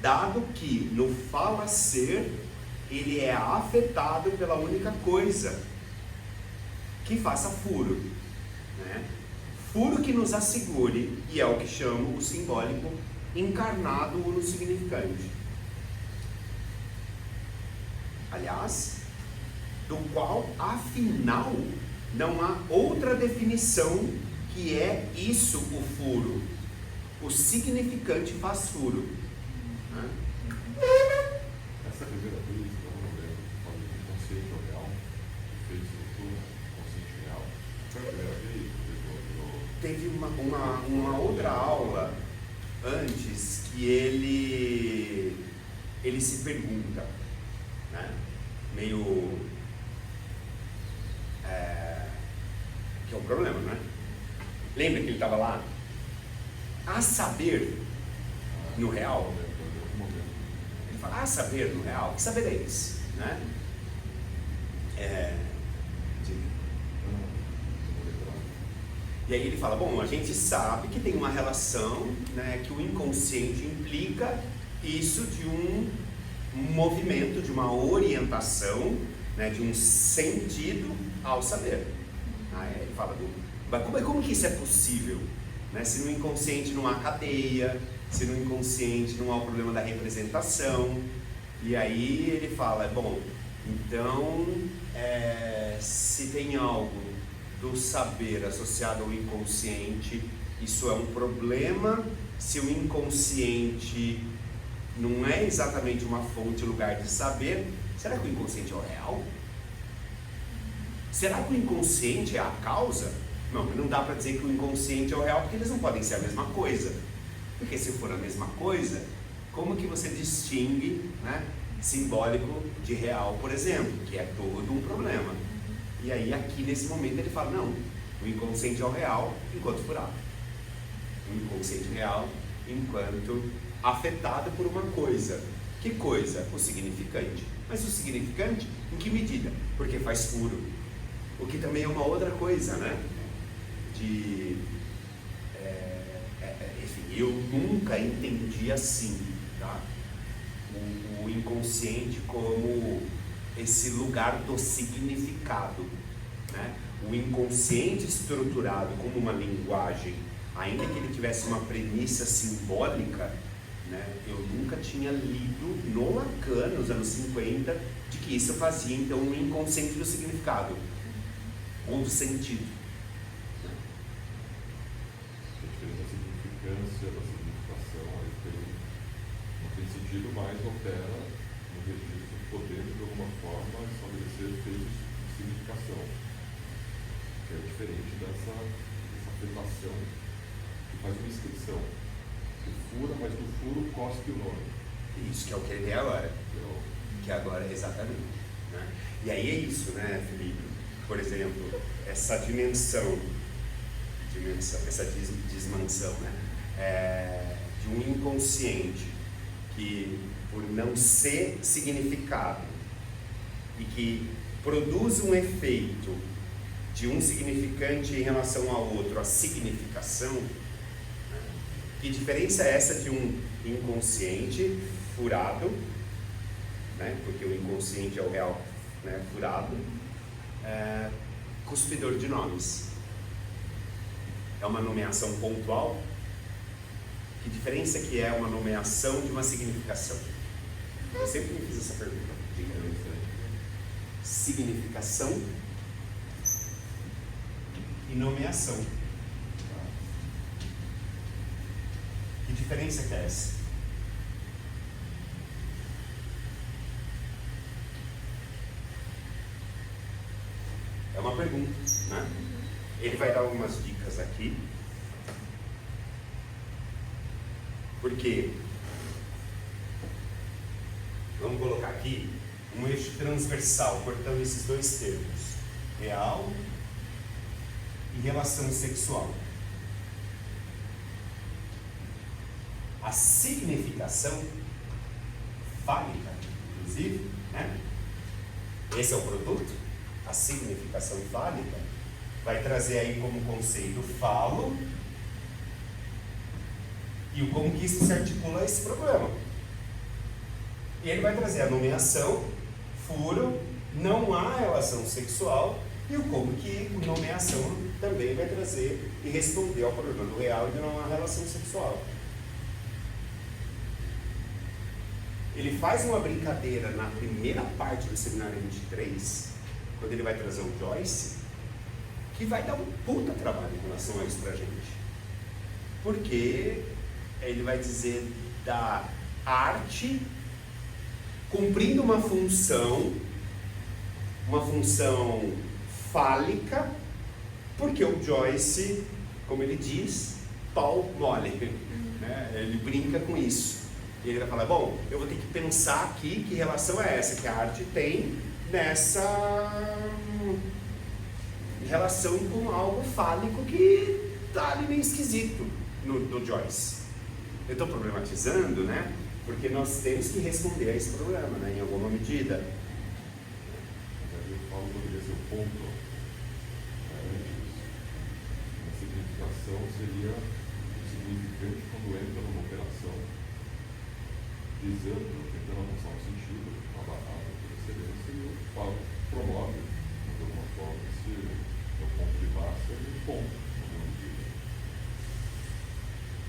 dado que no fala-ser ele é afetado pela única coisa que faça furo, né? Furo que nos assegure, e é o que chamo o simbólico encarnado no significante. Aliás, do qual, afinal, não há outra definição que é isso o furo. O significante faz furo. Né? Essa primeira vez, fala do conceito real, efeitos do furo, consciente real. Foi a primeira vez? Teve uma outra aula antes que ele se pergunta, né? Meio que é um problema, né? Lembra que ele estava lá? A saber no real. Ele fala, a saber no real, que saber é esse, né? E aí ele fala, bom, a gente sabe que tem uma relação, né, que o inconsciente implica isso de um movimento, de uma orientação, né, de um sentido ao saber. Aí ele fala, mas como que isso é possível? Né, se no inconsciente não há cadeia, se no inconsciente não há o problema da representação. E aí ele fala, bom, então se tem algo do saber associado ao inconsciente, isso é um problema. Se o inconsciente não é exatamente uma fonte, lugar de saber, será que o inconsciente é o real? Será que o inconsciente é a causa? Não dá para dizer que o inconsciente é o real, porque eles não podem ser a mesma coisa. Porque se for a mesma coisa, como que você distingue, né, simbólico de real, por exemplo, que é todo um problema. E aí aqui nesse momento ele fala, não, o inconsciente é o real enquanto furado. O inconsciente real enquanto afetado por uma coisa. Que coisa? O significante. Mas o significante, em que medida? Porque faz furo. O que também é uma outra coisa, né? Enfim, eu nunca entendi assim, tá? O inconsciente como esse lugar do significado, né? O inconsciente estruturado como uma linguagem, ainda que ele tivesse uma premissa simbólica, né? Eu nunca tinha lido no Lacan, nos anos 50, de que isso fazia então um inconsciente do significado ou do sentido. A diferença da significância, da significação, aí não tem sentido, mas opera no registro, podendo de alguma forma estabelecer efeitos de significação, que é diferente dessa afetação que faz uma inscrição, que fura, mas do furo cospe o nome. Isso, que é o que ele tem agora. Que agora é exatamente. Né? E aí é isso, né, Felipe? Por exemplo, essa dimensão essa desmansão, né? De um inconsciente que, por não ser significado e que produz um efeito de um significante em relação ao outro, a significação, né? Que diferença é essa de um inconsciente furado, né? Porque o inconsciente é o real, né? Furado, cuspidor de nomes. É uma nomeação pontual? Que diferença que é uma nomeação de uma significação? Eu sempre me fiz essa pergunta. Significação e nomeação. Que diferença que é essa? É uma pergunta, né? Ele vai dar algumas dicas aqui. Porque vamos colocar aqui um eixo transversal, cortando esses dois termos, real e relação sexual. A significação fálica, inclusive, né? Esse é o produto, a significação fálica, vai trazer aí como conceito falo e o como que isso se articula a esse problema. E ele vai trazer a nomeação, furo, não há relação sexual, e o como que a nomeação também vai trazer e responder ao problema do real e de não há relação sexual. Ele faz uma brincadeira na primeira parte do seminário 23, quando ele vai trazer o Joyce, que vai dar um puta trabalho em relação a isso pra gente. Porque ele vai dizer da arte cumprindo uma função fálica, porque o Joyce, como ele diz, pau mole, né? Ele brinca com isso. E ele vai falar, bom, eu vou ter que pensar aqui que relação é essa que a arte tem nessa relação com algo fálico que tá ali meio esquisito no Joyce. Eu estou problematizando, né? Porque nós temos que responder a esse problema, né? Em alguma medida. Eu falo sobre esse ponto. A significação seria o significante quando entra numa operação, visando, tentando alcançar um sentido, uma barrada por excelência, e o falo promove, de alguma forma, esse ponto de base e um ponto, em alguma medida.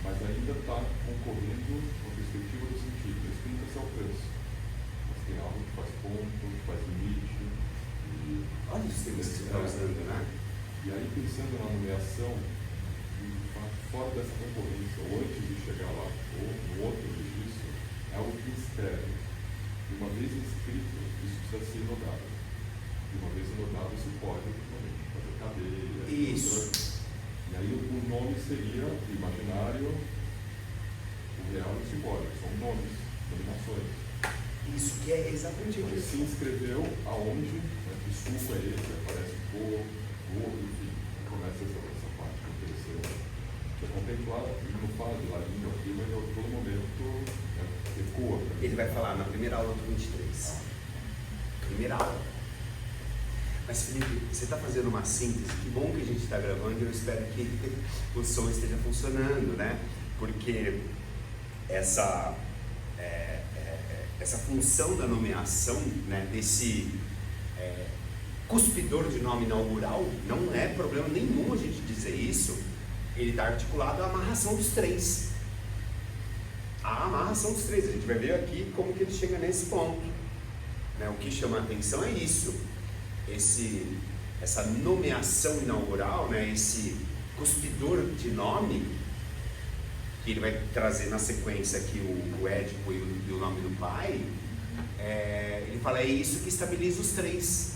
Mas ainda está concorrendo com a perspectiva do sentido. Isso nunca se alcança. Mas tem algo que faz ponto, que faz limite. Olha os termos que você está usando, né? E aí, pensando na nomeação, fora dessa concorrência, ou antes de chegar lá, ou no outro registro, é algo que inscreve. E uma vez inscrito, isso precisa ser notado. E uma vez notado, isso pode, fazer cadeia. Isso. E aí o nome seria imaginário, o real e o simbólico, são nomes, denominações. Isso que é exatamente Ele isso. se inscreveu aonde, né, que suco é esse, aparece gordo, enfim, começa essa parte que interessante, que é contemplada, ele não fala de ladinho aqui, mas a todo momento ecoa. Ele vai falar na primeira aula do 23. Primeira aula. Mas Felipe, você está fazendo uma síntese, que bom que a gente está gravando e eu espero que o som esteja funcionando, né? Porque essa função da nomeação, né, desse cuspidor de nome inaugural, não é problema nenhum a gente dizer isso, ele está articulado à amarração dos três. A amarração dos três, a gente vai ver aqui como que ele chega nesse ponto. Né? O que chama a atenção é isso, essa nomeação inaugural, né, esse cuspidor de nome, que ele vai trazer na sequência aqui o Édipo e o nome do pai, ele fala, é isso que estabiliza os três.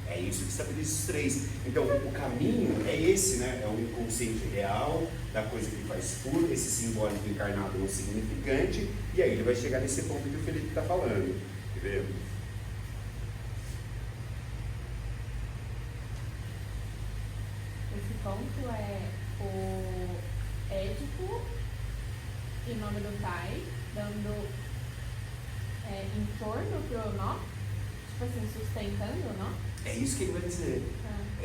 É isso que estabiliza os três. Então, o caminho é esse, né? É o inconsciente real, da coisa que faz furo, esse simbólico encarnado no significante, e aí ele vai chegar nesse ponto que o Felipe está falando. Entendeu? Esse ponto é o Édipo e o nome do pai, dando entorno pro nó, tipo assim, sustentando o nó. É isso que ele vai dizer.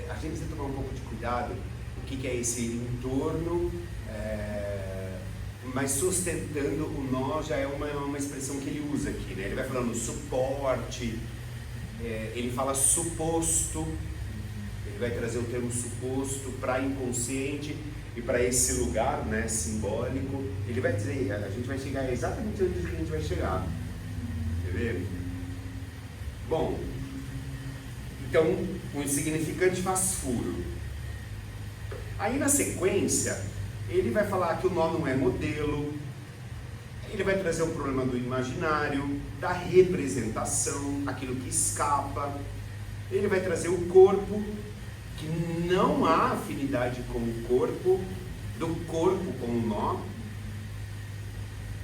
A gente precisa tomar um pouco de cuidado, o que é esse entorno, mas sustentando o nó já é uma expressão que ele usa aqui, né? Ele vai falando suporte, ele fala suposto, ele vai trazer o termo suposto para inconsciente e para esse lugar, né, simbólico. Ele vai dizer, a gente vai chegar exatamente onde a gente vai chegar. Entendeu? Bom, então o insignificante faz furo. Aí na sequência, ele vai falar que o nó não é modelo, ele vai trazer o problema do imaginário, da representação, aquilo que escapa, ele vai trazer o corpo, que não há afinidade com o corpo, do corpo com o nó.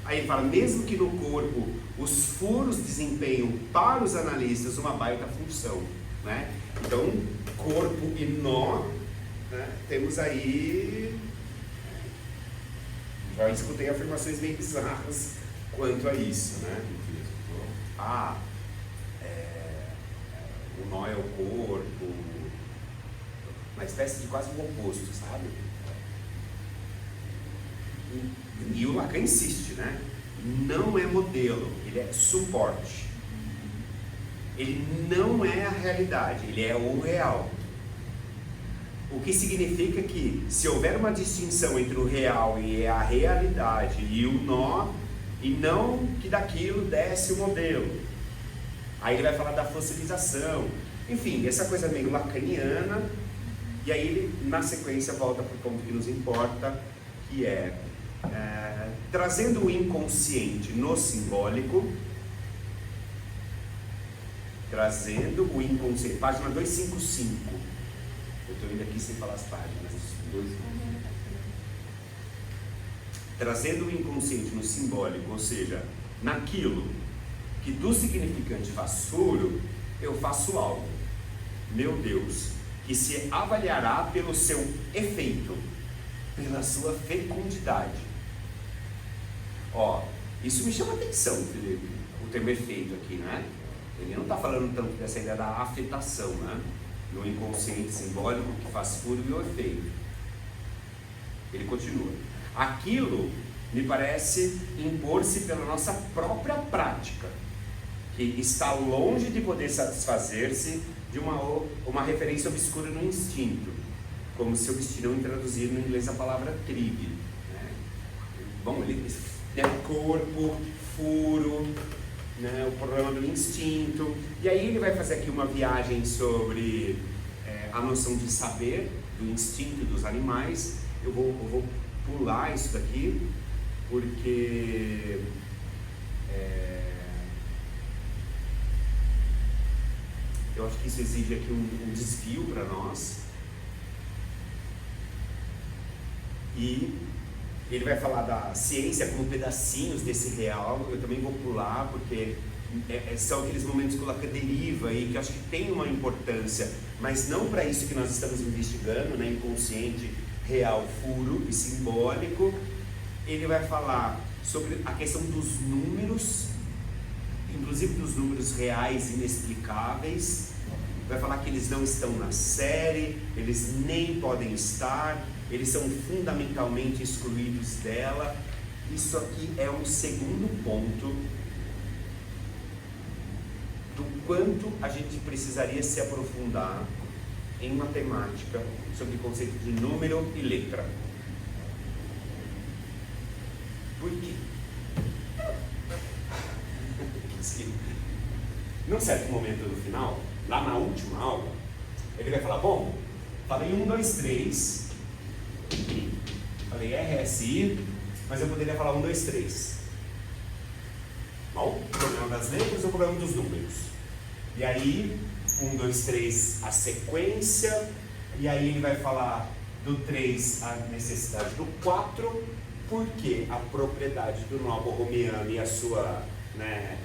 Aí ele fala, mesmo que no corpo os furos desempenham para os analistas uma baita função, né? Então, corpo e nó, né? Temos aí, já escutei afirmações bem bizarras quanto a isso, né? O nó é o corpo, uma espécie de quase um oposto, sabe? E o Lacan insiste, né? Não é modelo, ele é suporte. Ele não é a realidade, ele é o real. O que significa que, se houver uma distinção entre o real e a realidade e o nó, e não que daquilo desce o modelo. Aí ele vai falar da fossilização, enfim, essa coisa meio lacaniana, e aí ele, na sequência, volta para o ponto que nos importa, que é trazendo o inconsciente no simbólico, trazendo o inconsciente, página 255, eu estou indo aqui sem falar as páginas, 255. Trazendo o inconsciente no simbólico, ou seja, naquilo que do significante faz furo, eu faço algo, meu Deus, que se avaliará pelo seu efeito, pela sua fecundidade. Ó, isso me chama atenção, Felipe, o termo efeito aqui, né? Ele não está falando tanto dessa ideia da afetação, né? No inconsciente simbólico que faz furo e o efeito. Ele continua. Aquilo me parece impor-se pela nossa própria prática, que está longe de poder satisfazer-se de uma referência obscura no instinto, como se obstinam em traduzir no inglês a palavra trig, né? Bom, ele corpo, furo, né, o problema do instinto, e aí ele vai fazer aqui uma viagem sobre a noção de saber, do instinto dos animais. Eu vou pular isso daqui, porque eu acho que isso exige aqui um desvio para nós. E Ele vai falar da ciência como pedacinhos desse real. Eu também vou pular, porque são aqueles momentos que o Lacan deriva e que eu acho que tem uma importância, mas não para isso que nós estamos investigando, né? Inconsciente, real, furo e simbólico. Ele vai falar sobre a questão dos números, inclusive dos números reais inexplicáveis. Vai falar que eles não estão na série, eles nem podem estar, eles são fundamentalmente excluídos dela. Isso aqui é um segundo ponto do quanto a gente precisaria se aprofundar em matemática sobre o conceito de número e letra. Por quê? Num certo momento do final, lá na última aula, ele vai falar, bom, falei 1, 2, 3, falei RSI, mas eu poderia falar 1, 2, 3. Bom, o problema das letras ou o problema dos números? E aí, 1, 2, 3, a sequência, e aí ele vai falar do 3, a necessidade do 4, porque a propriedade do nó borromiano e a sua, né,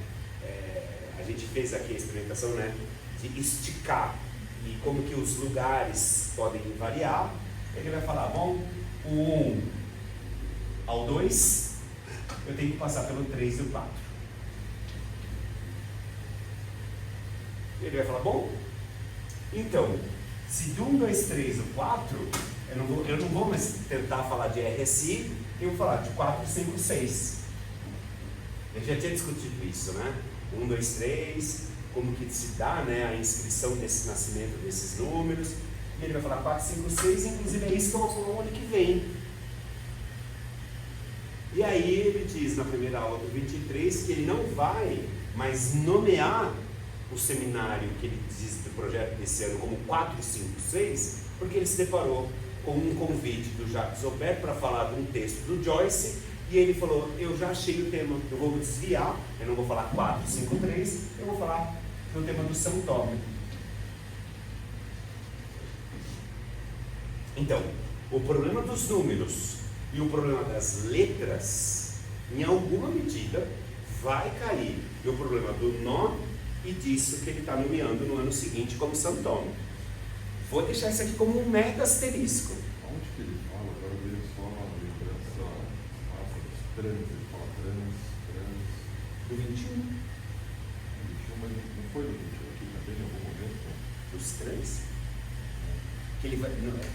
a gente fez aqui a experimentação, né, de esticar e como que os lugares podem variar. Ele vai falar, bom, o 1 ao 2, eu tenho que passar pelo 3 e o 4. Ele vai falar, bom, então, se do 1, 2, 3 o 4, eu não vou mais tentar falar de RSI, eu vou falar de 4, 5, 6. Eu já tinha discutido isso, né? 1, 2, 3, como que se dá, né, a inscrição desse nascimento desses números. E ele vai falar 4, 5, 6, inclusive é isso que eu vou falar no ano que vem. E aí ele diz na primeira aula do 23 que ele não vai mais nomear o seminário que ele diz do projeto desse ano como 4, 5, 6, porque ele se deparou com um convite do Jacques Aubert para falar de um texto do Joyce, e ele falou, eu já achei o tema, eu vou me desviar, eu não vou falar 4, 5, 3, eu vou falar do tema do São Tomé. Então, o problema dos números e o problema das letras, em alguma medida, vai cair no problema do nó e disso que ele está nomeando no ano seguinte como São Tomé. Vou deixar isso aqui como um mega asterisco. Onde que ele fala? Agora veio só uma lembrança trans, ele fala trans. Do 21. 21, mas não foi do 21 aqui também em algum momento? Dos trans? Que ele vai,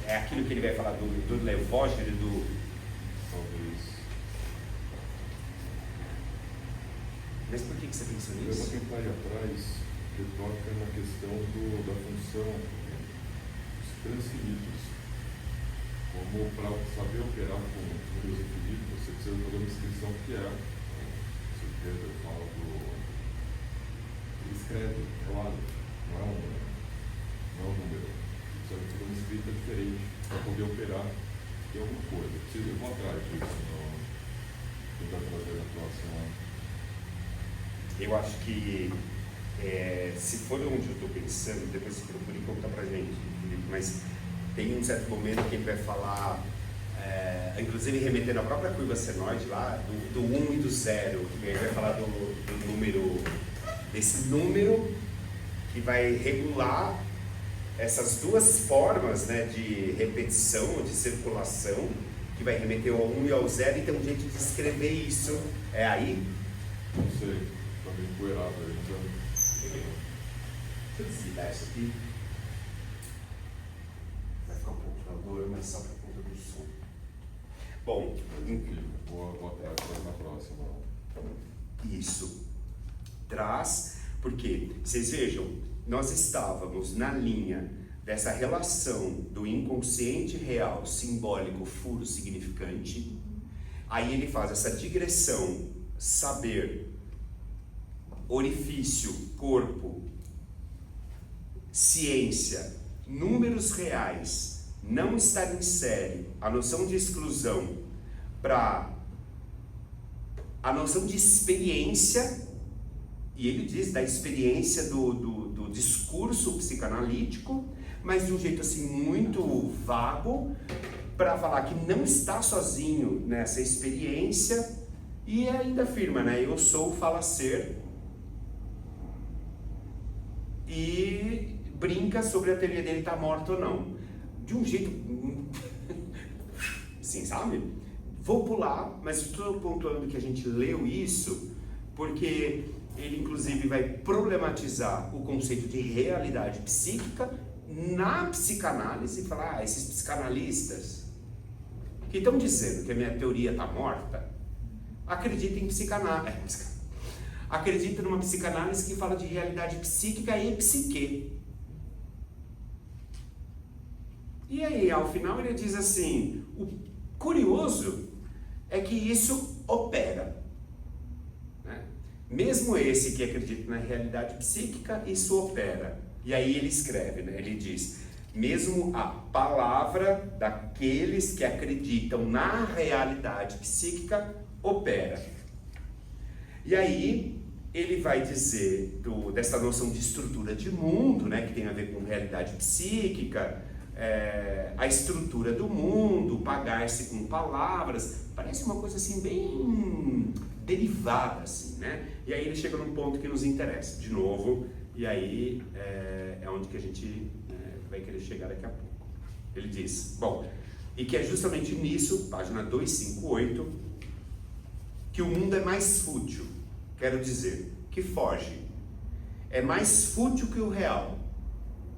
é aquilo que ele vai falar do Levógero e do... Talvez. Mas por que você pensou Eu vou nisso? tentar ir atrás, que toca na questão da função dos transfinitos. Como para saber operar com números infinitos, você precisa fazer uma descrição que é. Se o Pedro fala do. Ele escreve, claro, não é um número. Você precisa fazer uma escrita diferente para poder operar em alguma coisa. Eu vou atrás disso, tentar trazer a próxima. Eu acho que, se for onde eu estou pensando, depois você procura e conta pra gente, Felipe, mas tem um certo momento que ele vai falar, inclusive remetendo à própria curva senoide lá, do 1 e do 0, que ele vai falar do número, desse número que vai regular essas duas formas, né, de repetição, de circulação, que vai remeter ao 1 e ao 0, e tem um jeito de escrever isso. É aí? Não sei. Meio poeirado aí, então. Deixa eu desligar isso aqui. Vai ficar um pouco calor, mas só por conta do som. Bom, enfim, vou atrás na próxima. Isso. Traz, porque, vocês vejam, nós estávamos na linha dessa relação do inconsciente real, simbólico, furo, significante. Aí ele faz essa digressão, saber, orifício, corpo, ciência, números reais, não estar em série, a noção de exclusão, para a noção de experiência, e ele diz da experiência do discurso psicanalítico, mas de um jeito assim muito vago, para falar que não está sozinho nessa experiência e ainda afirma, né? Eu sou o fala-ser, e brinca sobre a teoria dele estar morto ou não. De um jeito... Sim, sabe? Vou pular, mas estou pontuando que a gente leu isso porque ele inclusive vai problematizar o conceito de realidade psíquica na psicanálise e falar, esses psicanalistas que estão dizendo que a minha teoria está morta, acreditem em psicanálise. Acredita numa psicanálise que fala de realidade psíquica e psique. E aí, ao final, ele diz assim, o curioso é que isso opera. Né? Mesmo esse que acredita na realidade psíquica, isso opera. E aí ele escreve, né? Ele diz, mesmo a palavra daqueles que acreditam na realidade psíquica opera. E aí ele vai dizer dessa noção de estrutura de mundo, né, que tem a ver com realidade psíquica, a estrutura do mundo, pagar-se com palavras, parece uma coisa assim bem derivada, assim, né? E aí ele chega num ponto que nos interessa, de novo, e aí é onde que a gente vai querer chegar daqui a pouco. Ele diz, bom, e que é justamente nisso, página 258, que o mundo é mais fútil, quero dizer, que foge, é mais fútil que o real,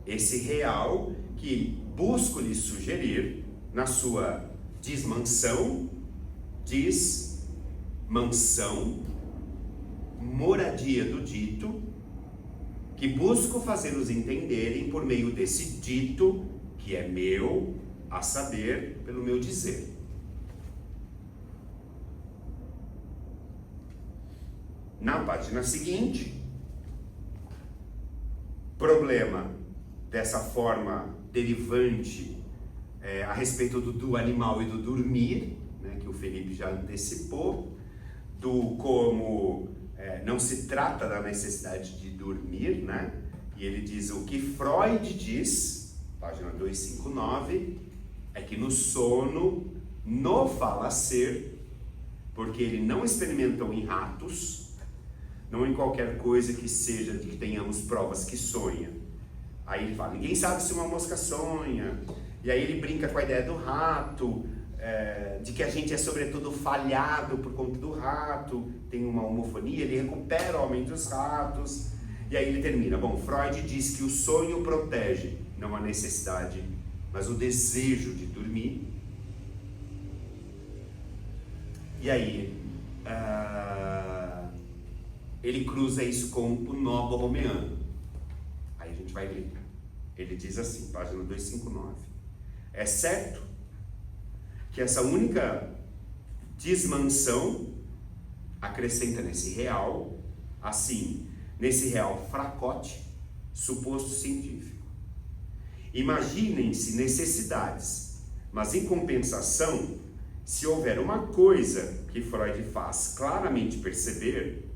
esse real que busco lhe sugerir na sua desmansão, mansão, moradia do dito, que busco fazê-los entenderem por meio desse dito que é meu, a saber, pelo meu dizer. Na página seguinte, problema dessa forma derivante a respeito do animal e do dormir, né, que o Felipe já antecipou, do como não se trata da necessidade de dormir, né? E ele diz o que Freud diz, página 259, é que no sono, no fala-ser, porque ele não experimentou em ratos, não em qualquer coisa que seja de que tenhamos provas que sonha. Aí ele fala, ninguém sabe se uma mosca sonha. E aí ele brinca com a ideia do rato, de que a gente é sobretudo falhado por conta do rato, tem uma homofonia, ele recupera o homem dos ratos. E aí ele termina, bom, Freud diz que o sonho protege, não a necessidade, mas o desejo de dormir. E aí, ele cruza isso com o nó borromeano. Aí a gente vai ler. Ele diz assim, página 259. É certo que essa única desmansão acrescenta nesse real, assim, nesse real fracote, suposto científico. Imaginem-se necessidades, mas em compensação, se houver uma coisa que Freud faz claramente perceber,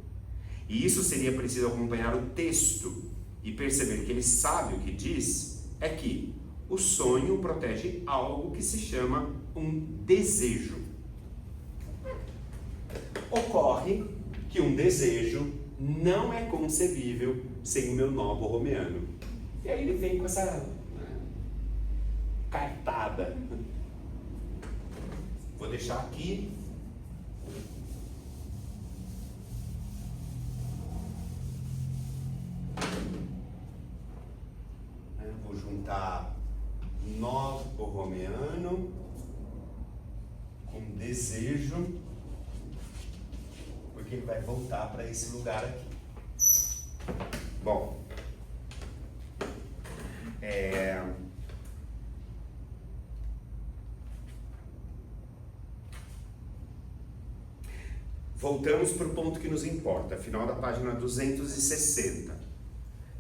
e isso seria preciso acompanhar o texto e perceber que ele sabe o que diz, é que o sonho protege algo que se chama um desejo. Ocorre que um desejo não é concebível sem o meu nó borromeano. E aí ele vem com essa cartada. Vou deixar aqui. Vou juntar nó borromeano com desejo, porque ele vai voltar para esse lugar aqui. Bom, voltamos para o ponto que nos importa, final da página 260.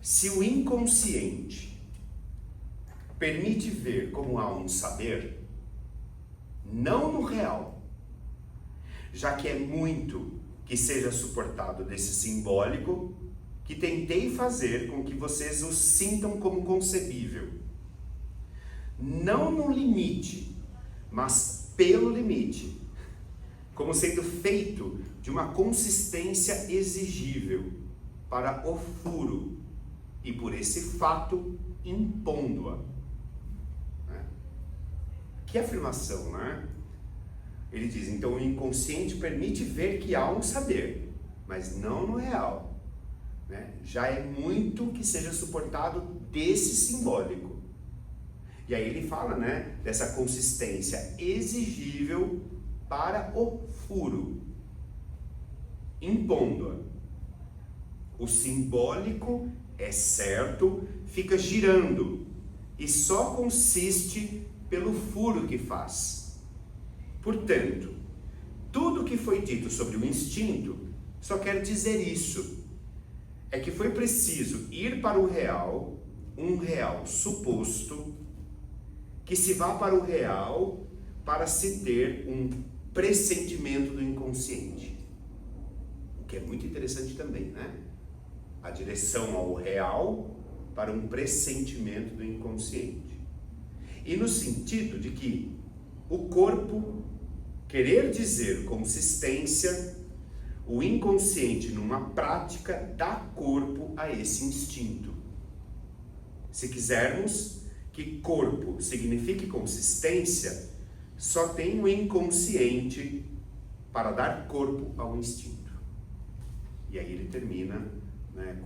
Se o inconsciente permite ver como há um saber, não no real, já que é muito que seja suportado desse simbólico, que tentei fazer com que vocês o sintam como concebível. Não no limite, mas pelo limite, como sendo feito de uma consistência exigível para o furo, e por esse fato impondo-a. Né? Que afirmação, né? Ele diz, então o inconsciente permite ver que há um saber, mas não no real. Né? Já é muito que seja suportado desse simbólico. E aí ele fala, né, dessa consistência exigível para o furo, impondo-a. O simbólico é certo, fica girando e só consiste pelo furo que faz. Portanto, tudo que foi dito sobre o instinto só quer dizer isso. É que foi preciso ir para o real, um real suposto, que se vá para o real para se ter um pressentimento do inconsciente. O que é muito interessante também, né? A direção ao real para um pressentimento do inconsciente. E no sentido de que o corpo querer dizer consistência, o inconsciente numa prática dá corpo a esse instinto. Se quisermos que corpo signifique consistência, só tem o inconsciente para dar corpo ao instinto. E aí ele termina, né,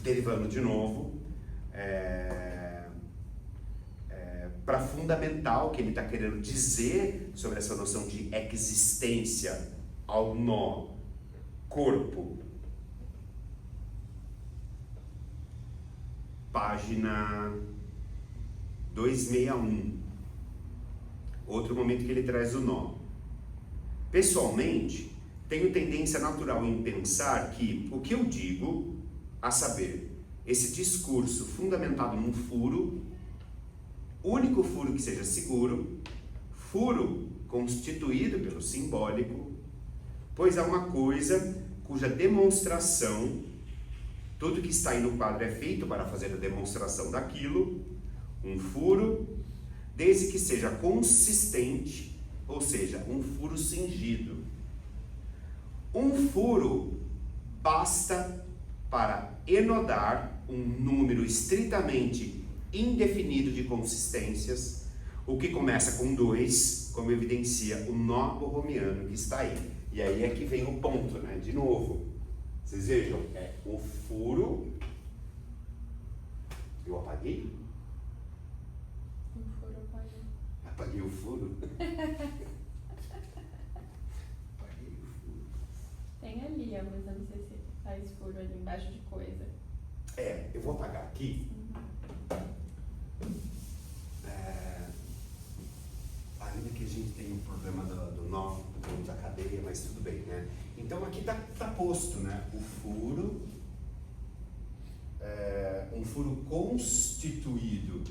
derivando de novo para fundamental que ele está querendo dizer sobre essa noção de existência ao nó corpo. Página 261. Outro momento que ele traz o nó. Pessoalmente, tenho tendência natural em pensar que o que eu digo, a saber, esse discurso fundamentado num furo, único furo que seja seguro, furo constituído pelo simbólico, pois há uma coisa cuja demonstração, tudo que está aí no quadro é feito para fazer a demonstração daquilo, um furo, desde que seja consistente, ou seja, um furo cingido. Um furo basta para enodar um número estritamente indefinido de consistências, o que começa com 2, como evidencia o nó borromiano que está aí. E aí é que vem o ponto, né? De novo, vocês vejam, é o furo. Eu apaguei? O furo apaguei. Apaguei o furo? Apaguei o furo. Tem ali, mas eu não sei se faz furo ali embaixo de coisa. Eu vou apagar aqui. Ainda que a gente tenha um problema do nó, da cadeia, mas tudo bem, né? Então aqui tá posto, né? O furo, um furo constituído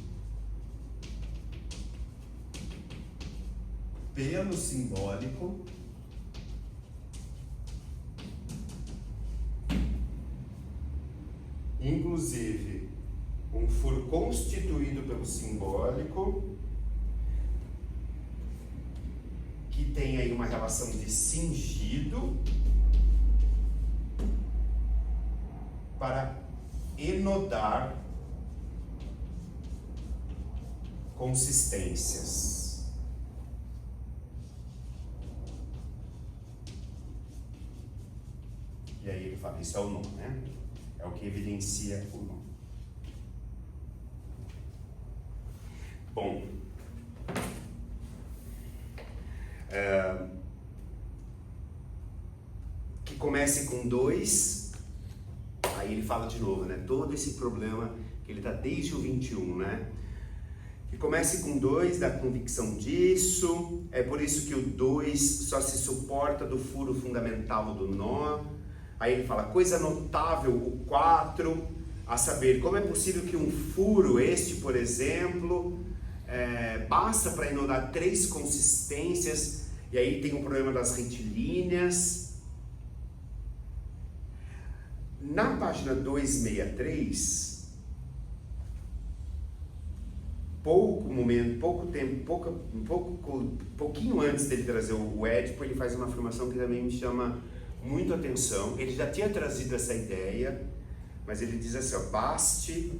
pelo simbólico, inclusive um furo constituído pelo simbólico, que tem aí uma relação de cingido para enodar consistências. E aí ele fala, isso é o nó, né? É o que evidencia o nó. Bom, que comece com 2, aí ele fala de novo, né? Todo esse problema que ele está desde o 21, né? Que comece com 2, da convicção disso, é por isso que o 2 só se suporta do furo fundamental do nó. Aí ele fala, coisa notável, o 4, a saber, como é possível que um furo, este por exemplo, basta para enodar 3 consistências, e aí tem o problema das retilíneas. Na página 263, pouquinho antes dele trazer o Édipo, ele faz uma afirmação que também me chama muito atenção. Ele já tinha trazido essa ideia, mas ele diz assim, ó, baste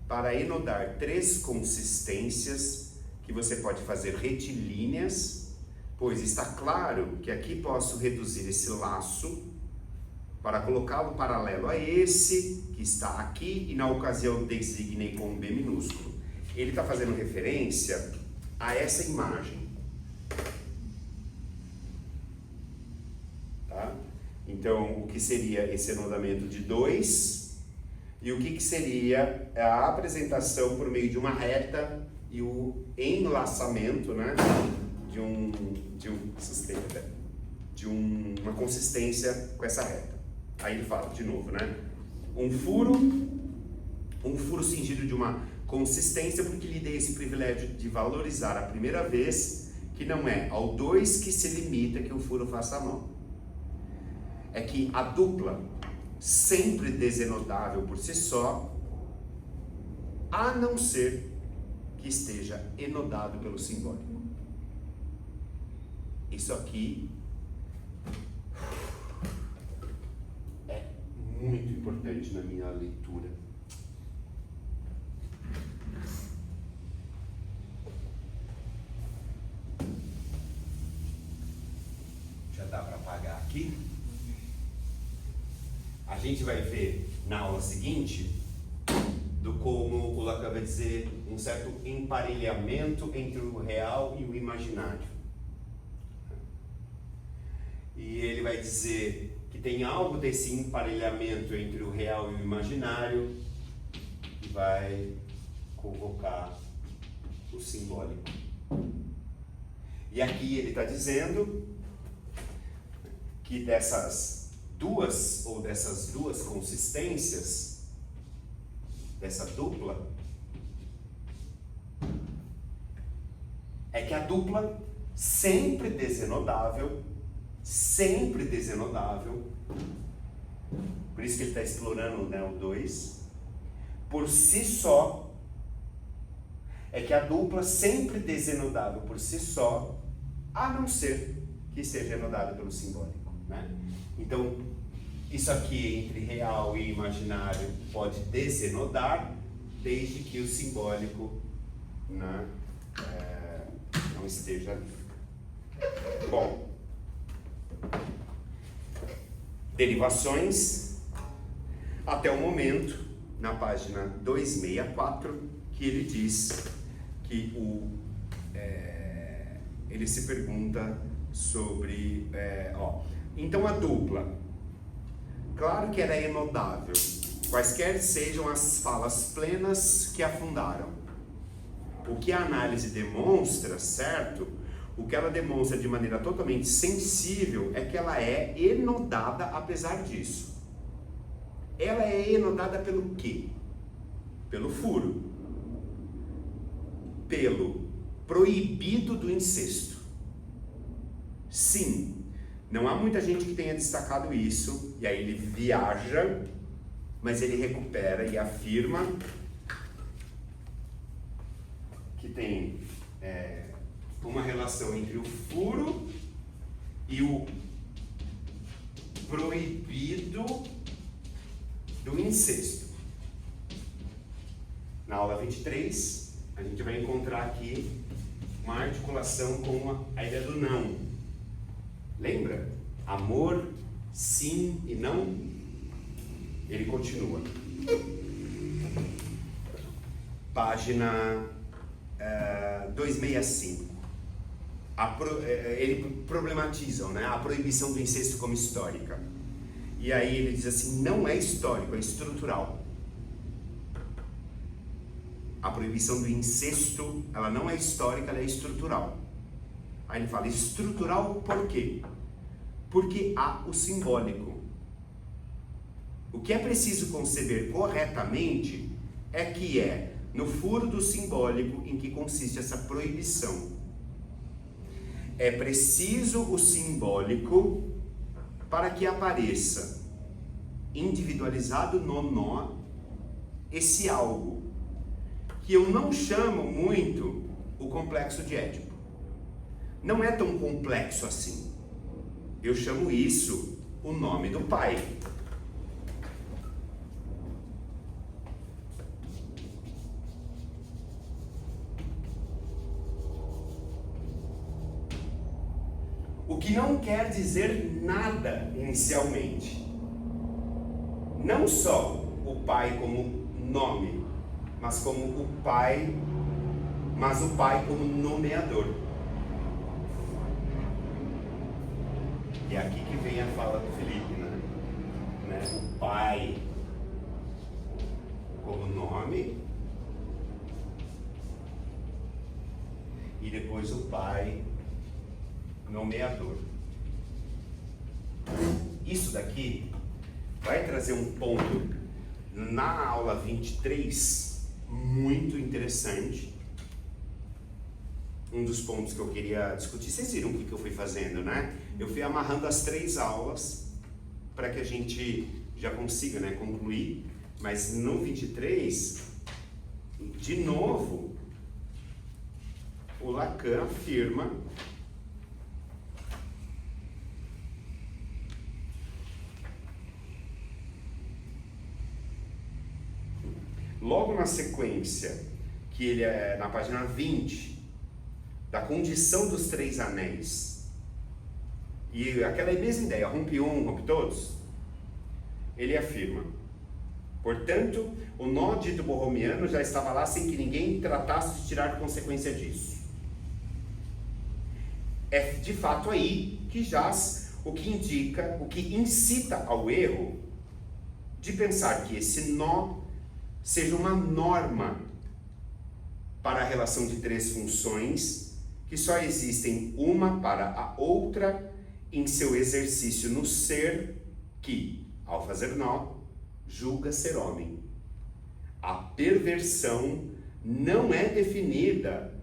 para enodar 3 consistências que você pode fazer retilíneas, pois está claro que aqui posso reduzir esse laço para colocá-lo paralelo a esse que está aqui e na ocasião designei com um B minúsculo. Ele está fazendo referência a essa imagem. Tá? Então, o que seria esse enodamento de 2 e o que seria a apresentação por meio de uma reta e o enlaçamento, né, de uma consistência com essa reta. Aí ele fala de novo, né? Um furo cingido de uma consistência, porque lhe dei esse privilégio de valorizar a primeira vez, que não é ao 2 que se limita que o furo faça a mão. É que a dupla, sempre desenodável por si só, a não ser que esteja enodado pelo simbólico. Isso aqui é muito importante na minha leitura. Já dá para apagar aqui? A gente vai ver na aula seguinte do como o Lacan vai dizer um certo emparelhamento entre o real e o imaginário. E ele vai dizer que tem algo desse emparelhamento entre o real e o imaginário que vai convocar o simbólico. E aqui ele está dizendo que dessas duas consistências, dessa dupla, é que a dupla sempre desenodável, por isso que ele está explorando, né, o 2, por si só, é que a dupla sempre desenodável por si só, a não ser que esteja enodada pelo simbólico, né? Então, isso aqui entre real e imaginário pode desenodar, desde que o simbólico, né, não esteja ali. Bom, derivações, até o momento, na página 264, que ele diz que ele se pergunta sobre, então a dupla, claro que era enodável, quaisquer sejam as falas plenas que afundaram. O que a análise demonstra, certo? O que ela demonstra de maneira totalmente sensível é que ela é enodada apesar disso. Ela é enodada pelo quê? Pelo furo. Pelo proibido do incesto. Sim, não há muita gente que tenha destacado isso, e aí ele viaja, mas ele recupera e afirma que tem uma relação entre o furo e o proibido do incesto. Na aula 23, a gente vai encontrar aqui uma articulação com a ideia do não. Lembra? Amor, sim e não. Ele continua. Página 265. Ele problematizam, né, a proibição do incesto como histórica. E aí ele diz assim, não é histórico, é estrutural. A proibição do incesto, ela não é histórica, ela é estrutural. Aí ele fala, estrutural por quê? Porque há o simbólico. O que é preciso conceber corretamente é que é no furo do simbólico em que consiste essa proibição. É preciso o simbólico para que apareça individualizado no nó esse algo que eu não chamo muito o complexo de Édipo. Não é tão complexo assim. Eu chamo isso o nome do pai. O que não quer dizer nada inicialmente. Não só o pai como nome, mas o pai como nomeador. E é aqui que vem a fala do Felipe, né? O pai como nome e depois o pai nomeador. Isso daqui vai trazer um ponto na aula 23 muito interessante. Um dos pontos que eu queria discutir, vocês viram o que eu fui fazendo, né? Eu fui amarrando as 3 aulas para que a gente já consiga, né, concluir. Mas no 23, de novo, o Lacan afirma logo na sequência, que ele é na página 20, da condição dos 3 anéis, e aquela mesma ideia, rompe um, rompe todos, ele afirma: portanto, o nó dito borromiano já estava lá sem que ninguém tratasse de tirar consequência disso. É de fato aí que jaz o que indica, o que incita ao erro de pensar que esse nó seja uma norma para a relação de 3 funções que só existem uma para a outra em seu exercício no ser que, ao fazer nó, julga ser homem. A perversão não é definida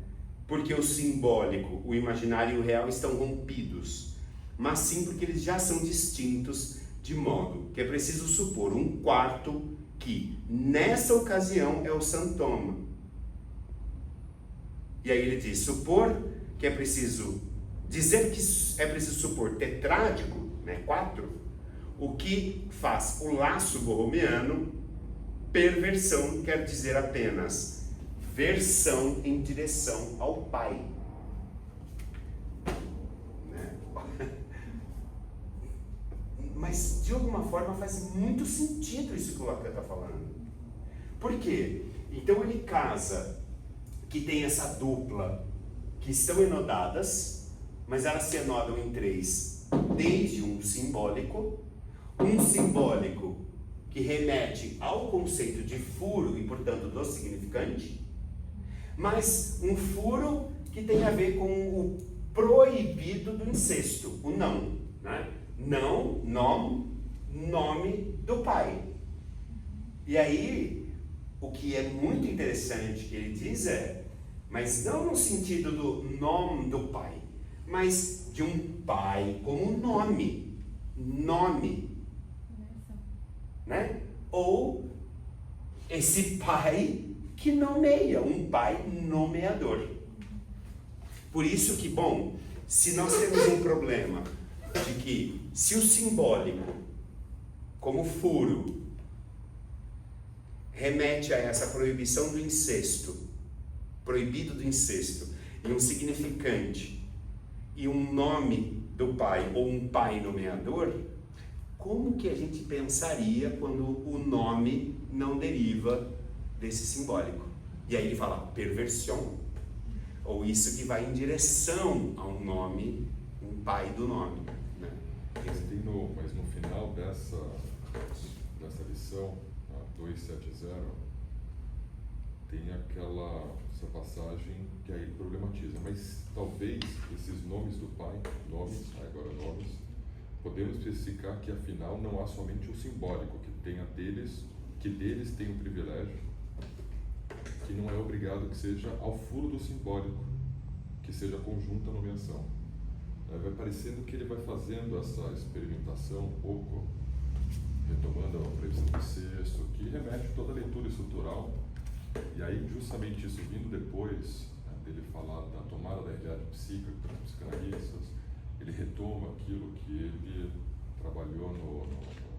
porque o simbólico, o imaginário e o real estão rompidos, mas sim porque eles já são distintos, de modo que é preciso supor um quarto que, nessa ocasião, é o santoma. E aí ele diz, supor que é preciso, dizer que é preciso supor tetrádico, né, 4, o que faz o laço borromiano. Perversão quer dizer apenas versão em direção ao pai. Né? Mas de alguma forma faz muito sentido isso que o Lacan está falando. Por quê? Então ele casa que tem essa dupla que estão enodadas, mas elas se enodam em 3, desde um simbólico que remete ao conceito de furo e, portanto, do significante, mas um furo que tem a ver com o proibido do incesto, o não, né? Não, nome do pai. E aí, o que é muito interessante que ele diz é, mas não no sentido do nome do pai, mas de um pai como nome, né? Ou esse pai que nomeia, um pai nomeador. Por isso que, bom, se nós temos um problema de que se o simbólico, como furo, remete a essa proibição do incesto, proibido do incesto, e um significante, e um nome do pai, ou um pai nomeador, como que a gente pensaria quando o nome não deriva desse simbólico? E aí ele fala perversão, ou isso que vai em direção a um nome, um pai do nome. Né? Mas no final dessa lição, a 270, tem essa passagem que aí problematiza. Mas talvez esses nomes do pai, podemos especificar que afinal não há somente o simbólico, que deles tem o privilégio, que não é obrigado que seja ao furo do simbólico, que seja conjunta nomeação. Vai parecendo que ele vai fazendo essa experimentação um pouco, retomando a previsão do sexto, que remete toda a leitura estrutural E aí, justamente isso vindo depois, né, dele falar da tomada da realidade psíquica pelos psicanalistas, ele retoma aquilo que ele trabalhou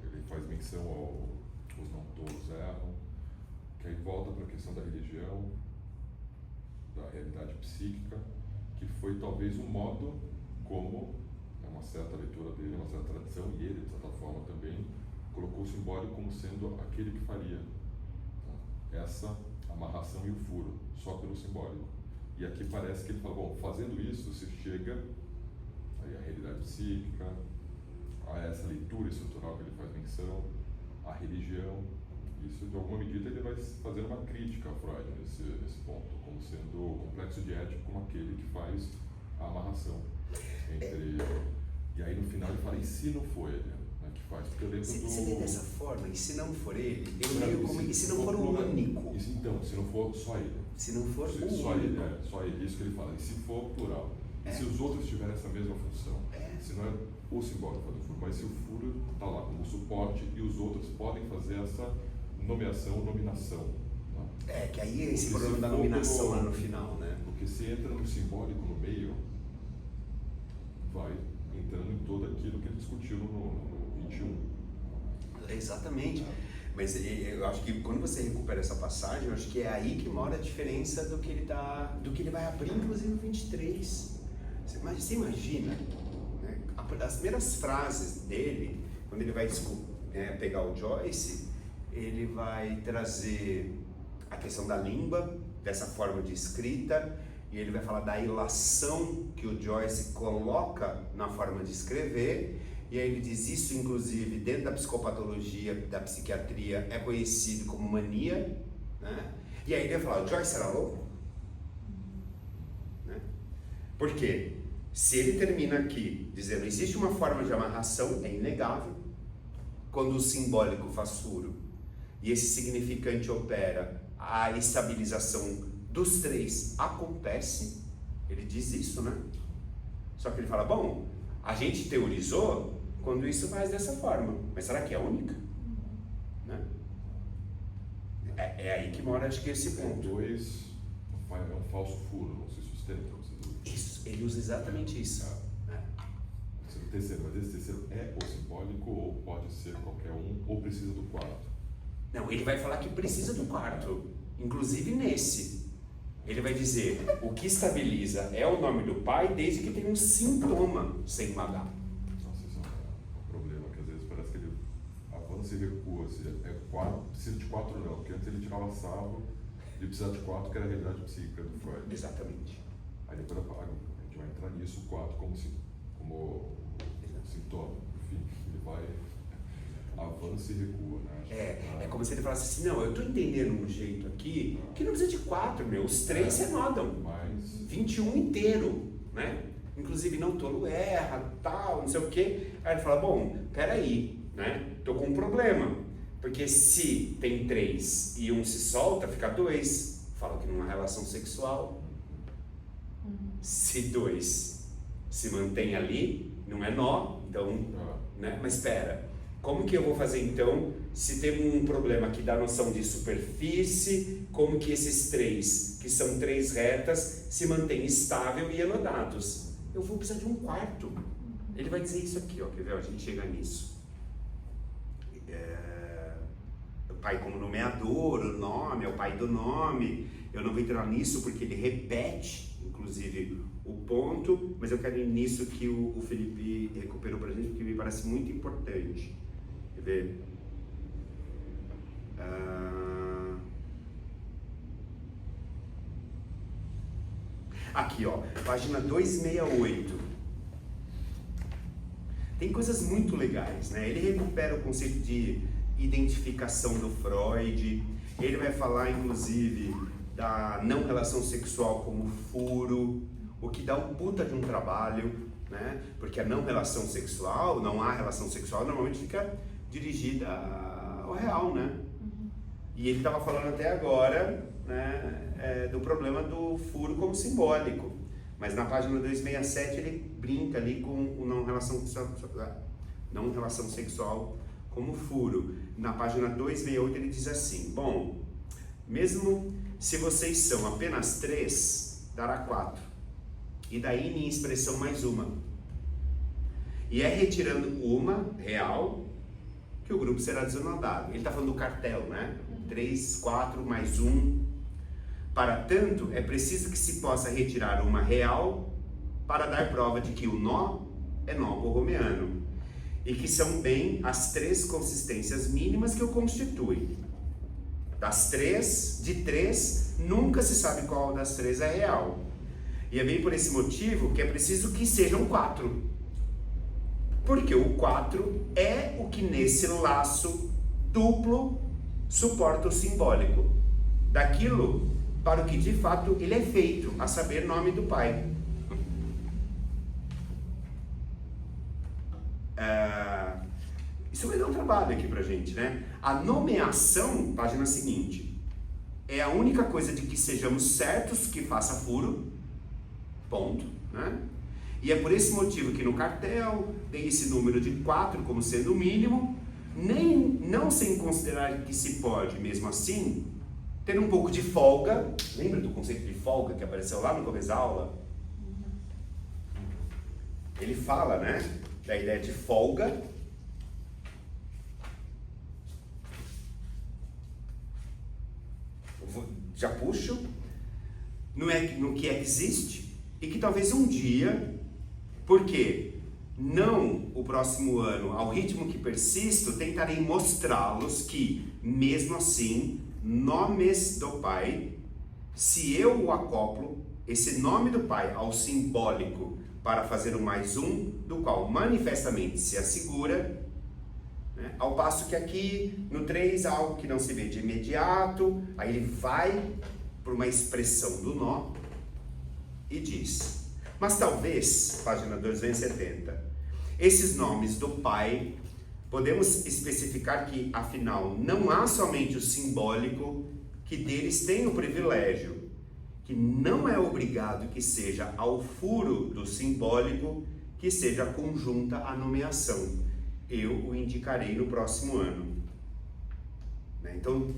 ele faz menção os não todos erram, que aí volta para a questão da religião, da realidade psíquica, que foi talvez um modo como, uma certa leitura dele, uma certa tradição, e ele, de certa forma também, colocou o simbólico como sendo aquele que faria essa amarração e o furo, só pelo simbólico. E aqui parece que ele fala, bom, fazendo isso se chega aí à realidade psíquica, a essa leitura estrutural que ele faz menção, à religião. Isso, de alguma medida, ele vai fazer uma crítica a Freud nesse ponto, como sendo o complexo de Édipo como aquele que faz a amarração entre... E aí, no final, ele fala, e se não for ele, né, que faz? Porque eu lembro Você vê dessa forma, e se não for ele, e se não for o único? Então, se não for só ele. Se não for o só único. ele, só ele, isso que ele fala. E se for plural. Se os outros tiverem essa mesma função. Se não é o simbólico do furo, mas se o furo está lá como suporte e os outros podem fazer essa nomeação, nominação. Né? Que aí é esse problema da nominação lá no final, né? Porque se entra no simbólico no meio, vai entrando em tudo aquilo que ele discutiu no 21. Exatamente. Mas eu acho que quando você recupera essa passagem, eu acho que é aí que mora a diferença do que ele vai abrir, inclusive no 23. Você imagina, né? As primeiras frases dele, quando ele vai pegar o Joyce, ele vai trazer a questão da língua, dessa forma de escrita, e ele vai falar da ilação que o Joyce coloca na forma de escrever, e aí ele diz isso, inclusive, dentro da psicopatologia, da psiquiatria, é conhecido como mania, né? E aí ele vai falar, o Joyce era louco? Né? Por quê? Se ele termina aqui dizendo, existe uma forma de amarração, é inegável, quando o simbólico faz furo, e esse significante opera, a estabilização dos três acontece, ele diz isso, né? Só que ele fala, bom, a gente teorizou quando isso faz dessa forma, mas será que é única? Né? É aí que mora, acho que esse ponto. Dois é um falso furo, não se sustenta. Isso, ele usa exatamente isso. O terceiro, mas esse terceiro é o simbólico ou pode ser qualquer um, ou precisa do quarto? Não, ele vai falar que precisa do quarto, inclusive nesse. Ele vai dizer, o que estabiliza é o nome do pai desde que tem um sintoma sem H. Nossa, isso é um problema, que às vezes parece que ele avança e recua. Precisa de quatro não, porque antes ele tirava sarro de precisar de quatro, que era a realidade psíquica do Freud. Exatamente. Aí depois a gente vai entrar nisso, o quatro, como sintoma. Enfim, ele vai... avança e recua, né? É como se ele falasse assim, não, eu estou entendendo um jeito aqui que não precisa de 4, os 3 se anodam. Mas... 21 inteiro, né? Inclusive não tolo erra, tal, não sei o quê. Aí ele fala, bom, peraí, né? Tô com um problema. Porque se tem 3 e um se solta, fica 2. Fala que numa relação sexual, se 2 se mantém ali, não é nó, então, né? Mas espera. Como que eu vou fazer então, se tem um problema que dá noção de superfície, como que esses 3, que são 3 retas, se mantêm estável e anodados? Eu vou precisar de um quarto. Ele vai dizer isso aqui, ó, quer ver? A gente chega nisso. O pai como nomeador, o nome, é o pai do nome. Eu não vou entrar nisso porque ele repete, inclusive, o ponto, mas eu quero ir nisso que o Felipe recuperou pra gente, porque me parece muito importante. Quer ver? Aqui, ó, página 268. Tem coisas muito legais, né? Ele recupera o conceito de identificação do Freud. Ele vai falar, inclusive, da não relação sexual como furo, o que dá um puta de um trabalho, né? Porque a não relação sexual, não há relação sexual, normalmente fica dirigida ao real, né? E ele estava falando até agora, né, do problema do furo como simbólico. Mas na página 267 ele brinca ali com o não relação sexual como furo. Na página 268 ele diz assim, bom, mesmo Se vocês são apenas 3, dará 4. E daí minha expressão mais uma. E é retirando uma real que o grupo será desonodado. Ele está falando do cartel, né? 3, 4 mais 1. Para tanto, é preciso que se possa retirar uma real para dar prova de que o nó é nó borromeano. E que são bem as 3 consistências mínimas que o constituem. Das 3, de 3, nunca se sabe qual das 3 é real. E é bem por esse motivo que é preciso que sejam 4. Porque o 4 é o que nesse laço duplo suporta o simbólico daquilo para o que de fato ele é feito, a saber, nome do Pai. Isso vai dar um trabalho aqui pra gente, né? A nomeação, página seguinte, é a única coisa de que sejamos certos que faça furo, ponto, né? E é por esse motivo que no cartel tem esse número de 4 como sendo o mínimo, não sem considerar que se pode, mesmo assim, ter um pouco de folga. Lembra do conceito de folga que apareceu lá no começo da aula? Ele fala, né, da ideia de folga. Já puxo no que existe e que talvez um dia, porque não o próximo ano, ao ritmo que persisto, tentarei mostrá-los que, mesmo assim, nomes do Pai, se eu o acoplo, esse nome do Pai, ao simbólico, para fazer o mais um, do qual manifestamente se assegura, né? Ao passo que aqui, no 3, algo que não se vê de imediato, aí ele vai para uma expressão do nó e diz, mas talvez, página 270, esses nomes do Pai, podemos especificar que, afinal, não há somente o simbólico, que deles tem o privilégio, que não é obrigado que seja ao furo do simbólico, que seja conjunta a nomeação. Eu o indicarei no próximo ano. Né? Então,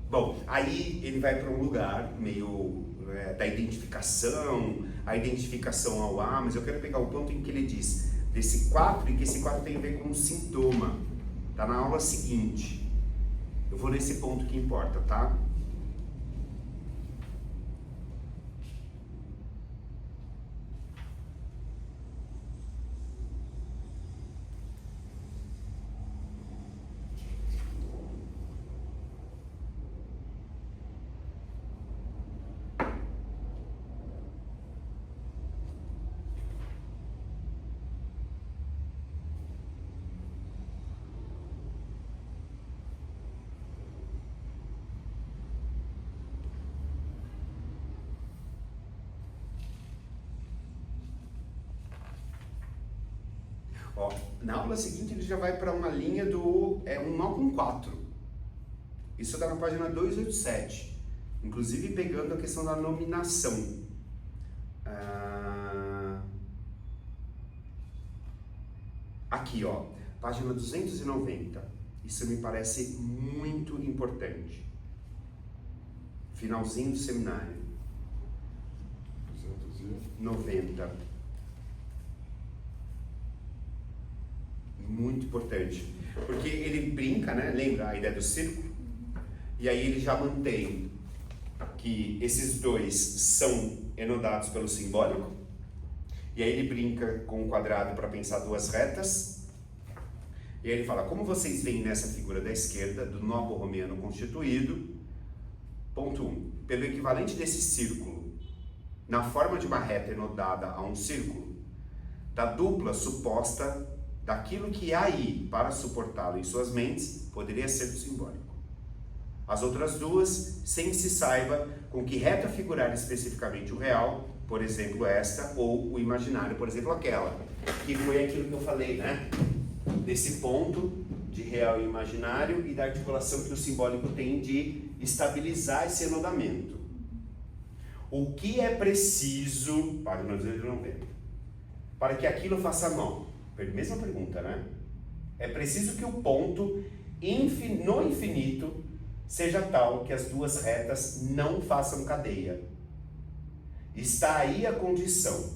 bom, aí ele vai para um lugar meio da identificação, a identificação ao A, mas eu quero pegar o ponto em que ele diz desse 4 e que esse 4 tem a ver com um sintoma. Tá na aula seguinte. Eu vou nesse ponto que importa, tá? Ó, na aula seguinte ele já vai para uma linha do um nó com 4. Isso está na página 287. Inclusive pegando a questão da nominação. Aqui, ó, página 290. Isso me parece muito importante. Finalzinho do seminário. 290. Muito importante, porque ele brinca, né? Lembra a ideia do círculo? E aí ele já mantém que esses dois são enodados pelo simbólico, e aí ele brinca com o quadrado para pensar duas retas, e aí ele fala, como vocês veem nessa figura da esquerda, do nó borromeano constituído, ponto 1, pelo equivalente desse círculo, na forma de uma reta enodada a um círculo, da dupla suposta daquilo que há aí para suportá-lo em suas mentes, poderia ser do simbólico. As outras duas, sem se saiba com que reta figurar especificamente o real, por exemplo esta, ou o imaginário, por exemplo aquela, que foi aquilo que eu falei, né? Desse ponto de real e imaginário e da articulação que o simbólico tem de estabilizar esse enodamento. O que é preciso, página 290, para que aquilo faça nó? Mesma pergunta, né? É preciso que o ponto no infinito seja tal que as duas retas não façam cadeia. Está aí a condição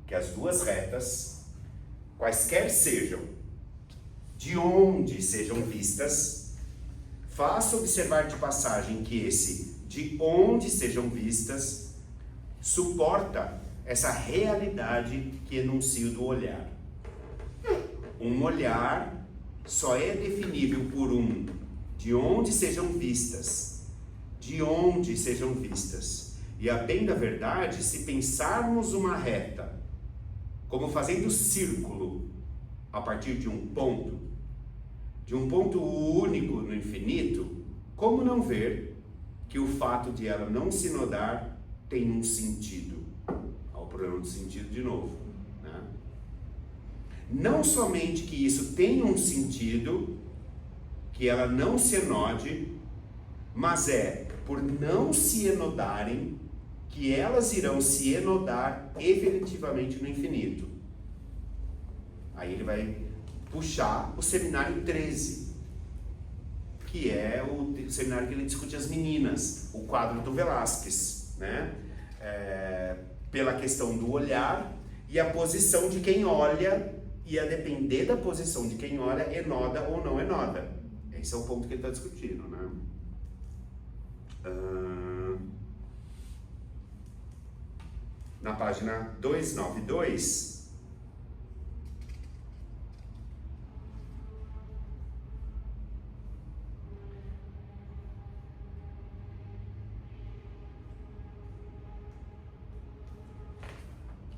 que as duas retas, quaisquer sejam, de onde sejam vistas, faça observar de passagem que esse de onde sejam vistas suporta essa realidade que enuncio do olhar. Um olhar só é definível por de onde sejam vistas, de onde sejam vistas. E a bem da verdade, se pensarmos uma reta como fazendo círculo a partir de um ponto único no infinito, como não ver que o fato de ela não se nodar tem um sentido? Ao problema do sentido de novo, né? Não somente que isso tenha um sentido, que ela não se enode, mas por não se enodarem, que elas irão se enodar efetivamente no infinito. Aí ele vai puxar o seminário 13, que é o seminário que ele discute as meninas, o quadro do Velázquez, né? Pela questão do olhar e a posição de quem olha, e a depender da posição de quem olha, enoda ou não enoda. Esse é o ponto que ele está discutindo, né? Na página 292,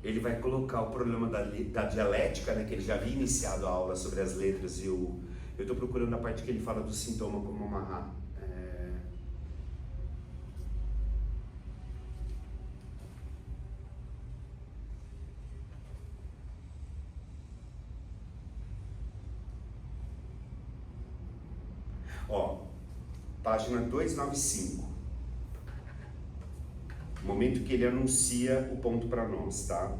ele vai colocar o problema da dialética, né, que ele já havia iniciado a aula sobre as letras, e eu estou procurando a parte que ele fala do sintoma como amarrar. Página 295. Momento que ele anuncia o ponto para nós, tá?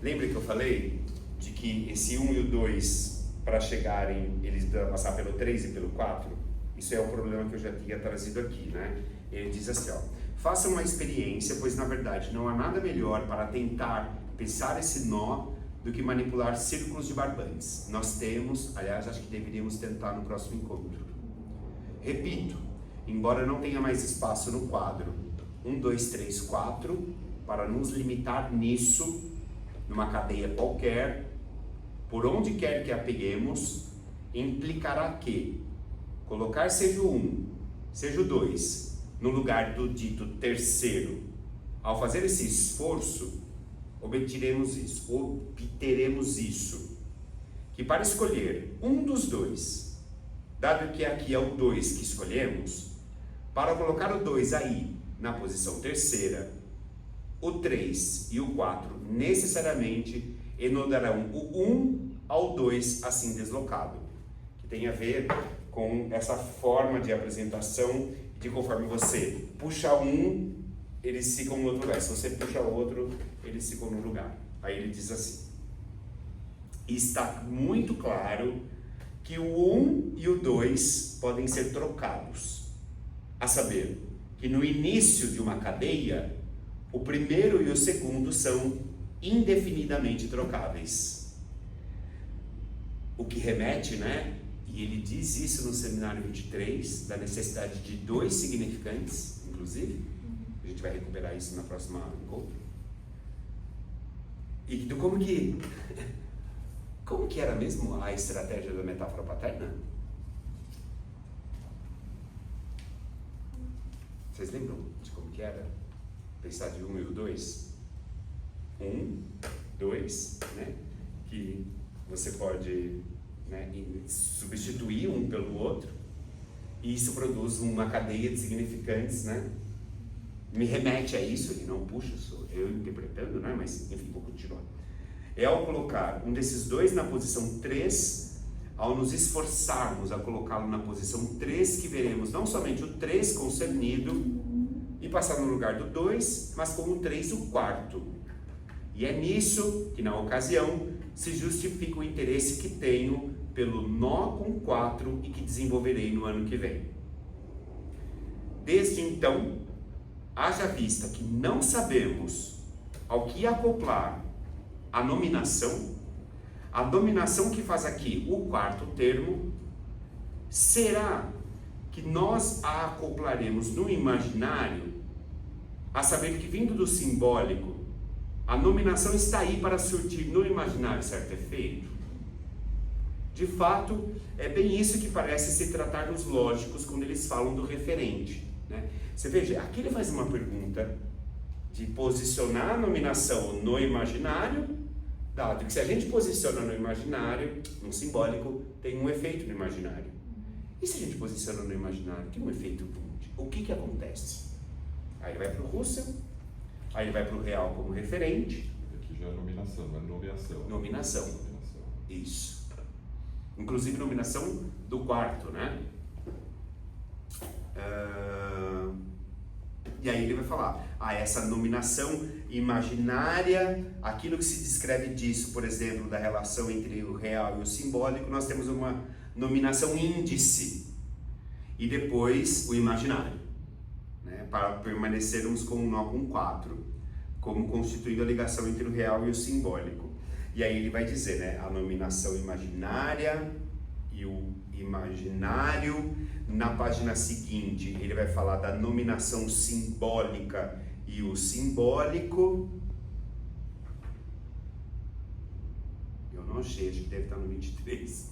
Lembra que eu falei de que esse 1 e o 2, para chegarem, eles vão passar pelo 3 e pelo 4? Isso é o problema que eu já tinha trazido aqui, né? Ele diz assim, ó: façam uma experiência, pois na verdade não há nada melhor para tentar pensar esse nó do que manipular círculos de barbantes. Nós temos, aliás, acho que deveríamos tentar no próximo encontro. Repito, embora não tenha mais espaço no quadro 1, 2, 3, 4, para nos limitar nisso, numa cadeia qualquer, por onde quer que a peguemos, implicará que colocar seja o 1, seja o 2, no lugar do dito terceiro. Ao fazer esse esforço, obteremos isso, que para escolher um dos dois, dado que aqui é o 2 que escolhemos, para colocar o 2 aí, na posição terceira, o 3 e o 4 necessariamente enodarão o 1 ao 2 assim deslocado, que tem a ver com essa forma de apresentação, de conforme você puxa um, eles ficam no outro lugar. Se você puxa outro, eles ficam no lugar. Aí ele diz assim: está muito claro que o 1 e o 2 podem ser trocados. A saber, que no início de uma cadeia, o primeiro e o segundo são indefinidamente trocáveis. O que remete, né? E ele diz isso no seminário 23, da necessidade de 2 significantes, inclusive. A gente vai recuperar isso na próxima encontro. E do como que era mesmo a estratégia da metáfora paterna? Vocês lembram de como que era? Pensar de 1 e o 2? 1, 2, né? Que você pode, né, substituir um pelo outro, e isso produz uma cadeia de significantes, né? Me remete a isso, ele não puxa, sou eu interpretando, né? Mas enfim, vou continuar. É ao colocar um desses dois na posição 3, ao nos esforçarmos a colocá-lo na posição 3, que veremos não somente o 3 concernido e passar no lugar do 2, mas como o 3 o quarto. E é nisso que, na ocasião, se justifica o interesse que tenho pelo nó com 4 e que desenvolverei no ano que vem. Desde então, haja vista que não sabemos ao que acoplar a nominação que faz aqui o quarto termo, será que nós a acoplaremos no imaginário, a saber que, vindo do simbólico, a nominação está aí para surtir no imaginário certo efeito? De fato, é bem isso que parece se tratar dos lógicos quando eles falam do referente, né? Você veja, aqui ele faz uma pergunta de posicionar a nominação no imaginário, dado que se a gente posiciona no imaginário, no simbólico, tem um efeito no imaginário. E se a gente posiciona no imaginário, tem um efeito Wundt? O que acontece? Aí ele vai para o Russell, aí ele vai para o real como referente. Aqui já é nominação, não é nomeação. Nominação. Isso. Inclusive nominação do quarto, né? E aí ele vai falar, essa nominação imaginária, aquilo que se descreve disso, por exemplo, da relação entre o real e o simbólico, nós temos uma nominação índice e depois o imaginário, né, para permanecermos com o nó com 4, como constituindo a ligação entre o real e o simbólico. E aí ele vai dizer, né, a nominação imaginária e o imaginário. Na página seguinte, ele vai falar da nominação simbólica e o simbólico. Eu não achei, acho que deve estar no 23.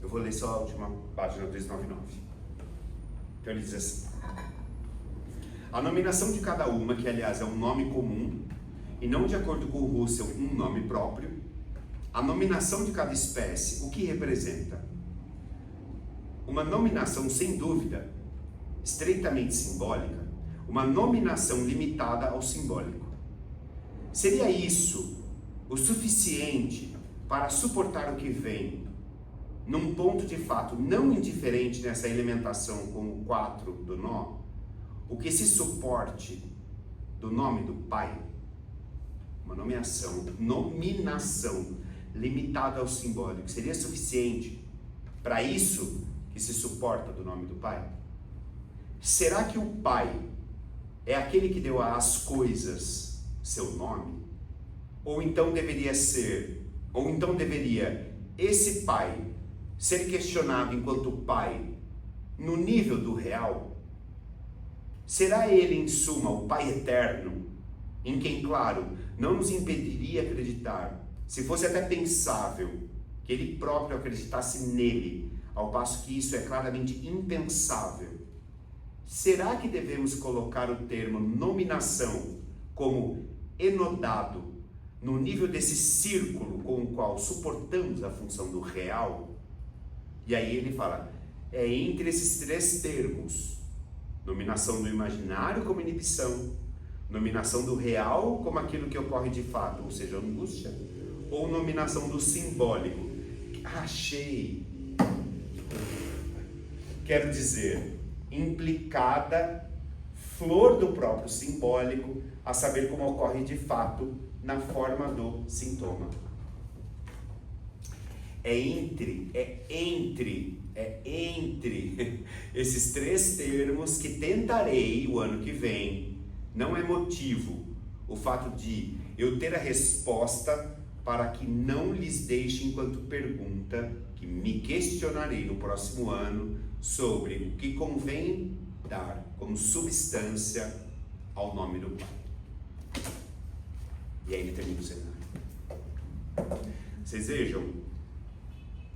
Eu vou ler só a última página, 299. Então ele diz assim: a nominação de cada uma, que aliás é um nome comum, e não de acordo com o Russell, um nome próprio, a nominação de cada espécie, o que representa? Uma nominação sem dúvida, estreitamente simbólica, uma nominação limitada ao simbólico. Seria isso o suficiente para suportar o que vem, num ponto de fato não indiferente nessa elementação com o 4 do nó, o que se suporte do nome do Pai? Uma nominação limitada ao simbólico, seria suficiente para isso que se suporta do nome do Pai? Será que o Pai é aquele que deu às coisas seu nome? Ou então deveria esse Pai ser questionado enquanto Pai no nível do real? Será ele, em suma, o Pai eterno, em quem, claro, não nos impediria acreditar, se fosse até pensável, que ele próprio acreditasse nele, ao passo que isso é claramente impensável? Será que devemos colocar o termo nominação como enodado no nível desse círculo com o qual suportamos a função do real? E aí ele fala, é entre esses 3 termos, nominação do imaginário como inibição, nominação do real como aquilo que ocorre de fato, ou seja, angústia, ou nominação do simbólico. Achei. Quero dizer, implicada, flor do próprio simbólico, a saber como ocorre de fato na forma do sintoma. É entre esses 3 termos que tentarei o ano que vem. Não é motivo o fato de eu ter a resposta para que não lhes deixe enquanto pergunta, que me questionarei no próximo ano sobre o que convém dar como substância ao nome do Pai. E aí ele termina o cenário. Vocês vejam,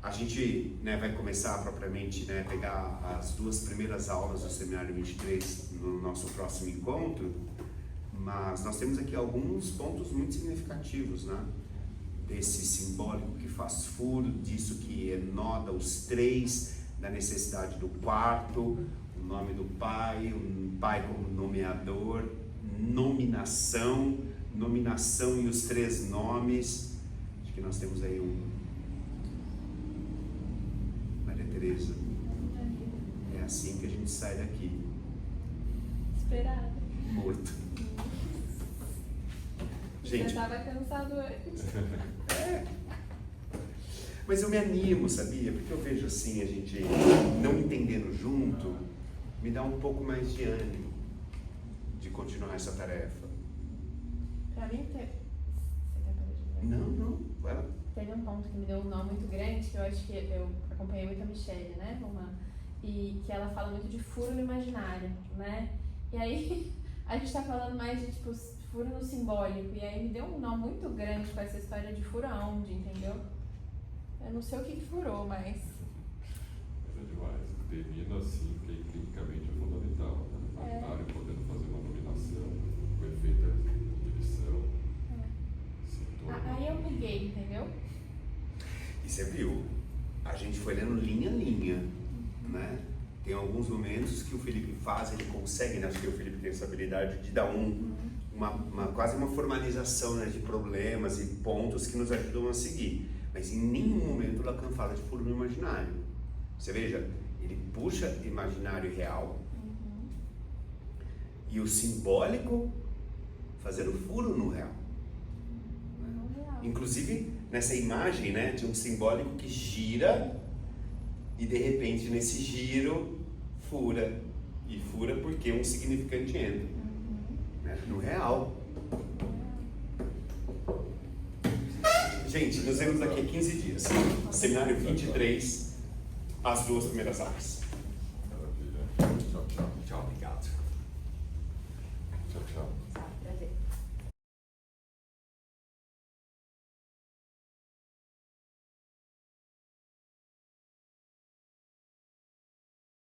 a gente vai começar propriamente, pegar as 2 primeiras aulas do Seminário 23 no nosso próximo encontro, mas nós temos aqui alguns pontos muito significativos, desse simbólico que faz furo, disso que enoda os 3, da necessidade do quarto, o nome do Pai, o Pai como nomeador, nominação e os 3 nomes. Acho que nós temos aí Maria Tereza. assim que a gente sai daqui, Esperado. morto. Gente, Você tava cansado antes. mas eu me animo, sabia? Porque eu vejo assim, a gente não entendendo junto, me dá um pouco mais de ânimo de continuar essa tarefa. Pra mim, você quer parar de ver? Não, vai lá. Teve um ponto que me deu um nó muito grande, que eu acho que eu acompanhei muito a Michelle, né, Romã? E que ela fala muito de furo no imaginário, né? E aí, a gente tá falando mais de, tipo, furo no simbólico. E aí me deu um nó muito grande com essa história de furo aonde, entendeu? Eu não sei o que furou, mas... É demais. Termina assim, porque clinicamente é fundamental. Né? O imaginário podendo fazer uma dominação, o efeito da inibição. Aí eu buguei, entendeu? E você viu, a gente foi lendo linha a linha, né? Tem alguns momentos que o Felipe faz, ele consegue, né? Acho que o Felipe tem essa habilidade de dar quase uma formalização, né, de problemas e pontos que nos ajudam a seguir. Mas em nenhum momento o Lacan fala de furo no imaginário. Você veja, ele puxa imaginário e real e o simbólico fazendo furo no real. Inclusive nessa imagem, né, de um simbólico que gira e de repente nesse giro fura. E fura porque um significante entra, né, no real. Gente, nos vemos daqui a 15 dias. Seminário 23, as 2 primeiras aulas. Maravilha. Tchau, tchau. Tchau, obrigado. Tchau, tchau.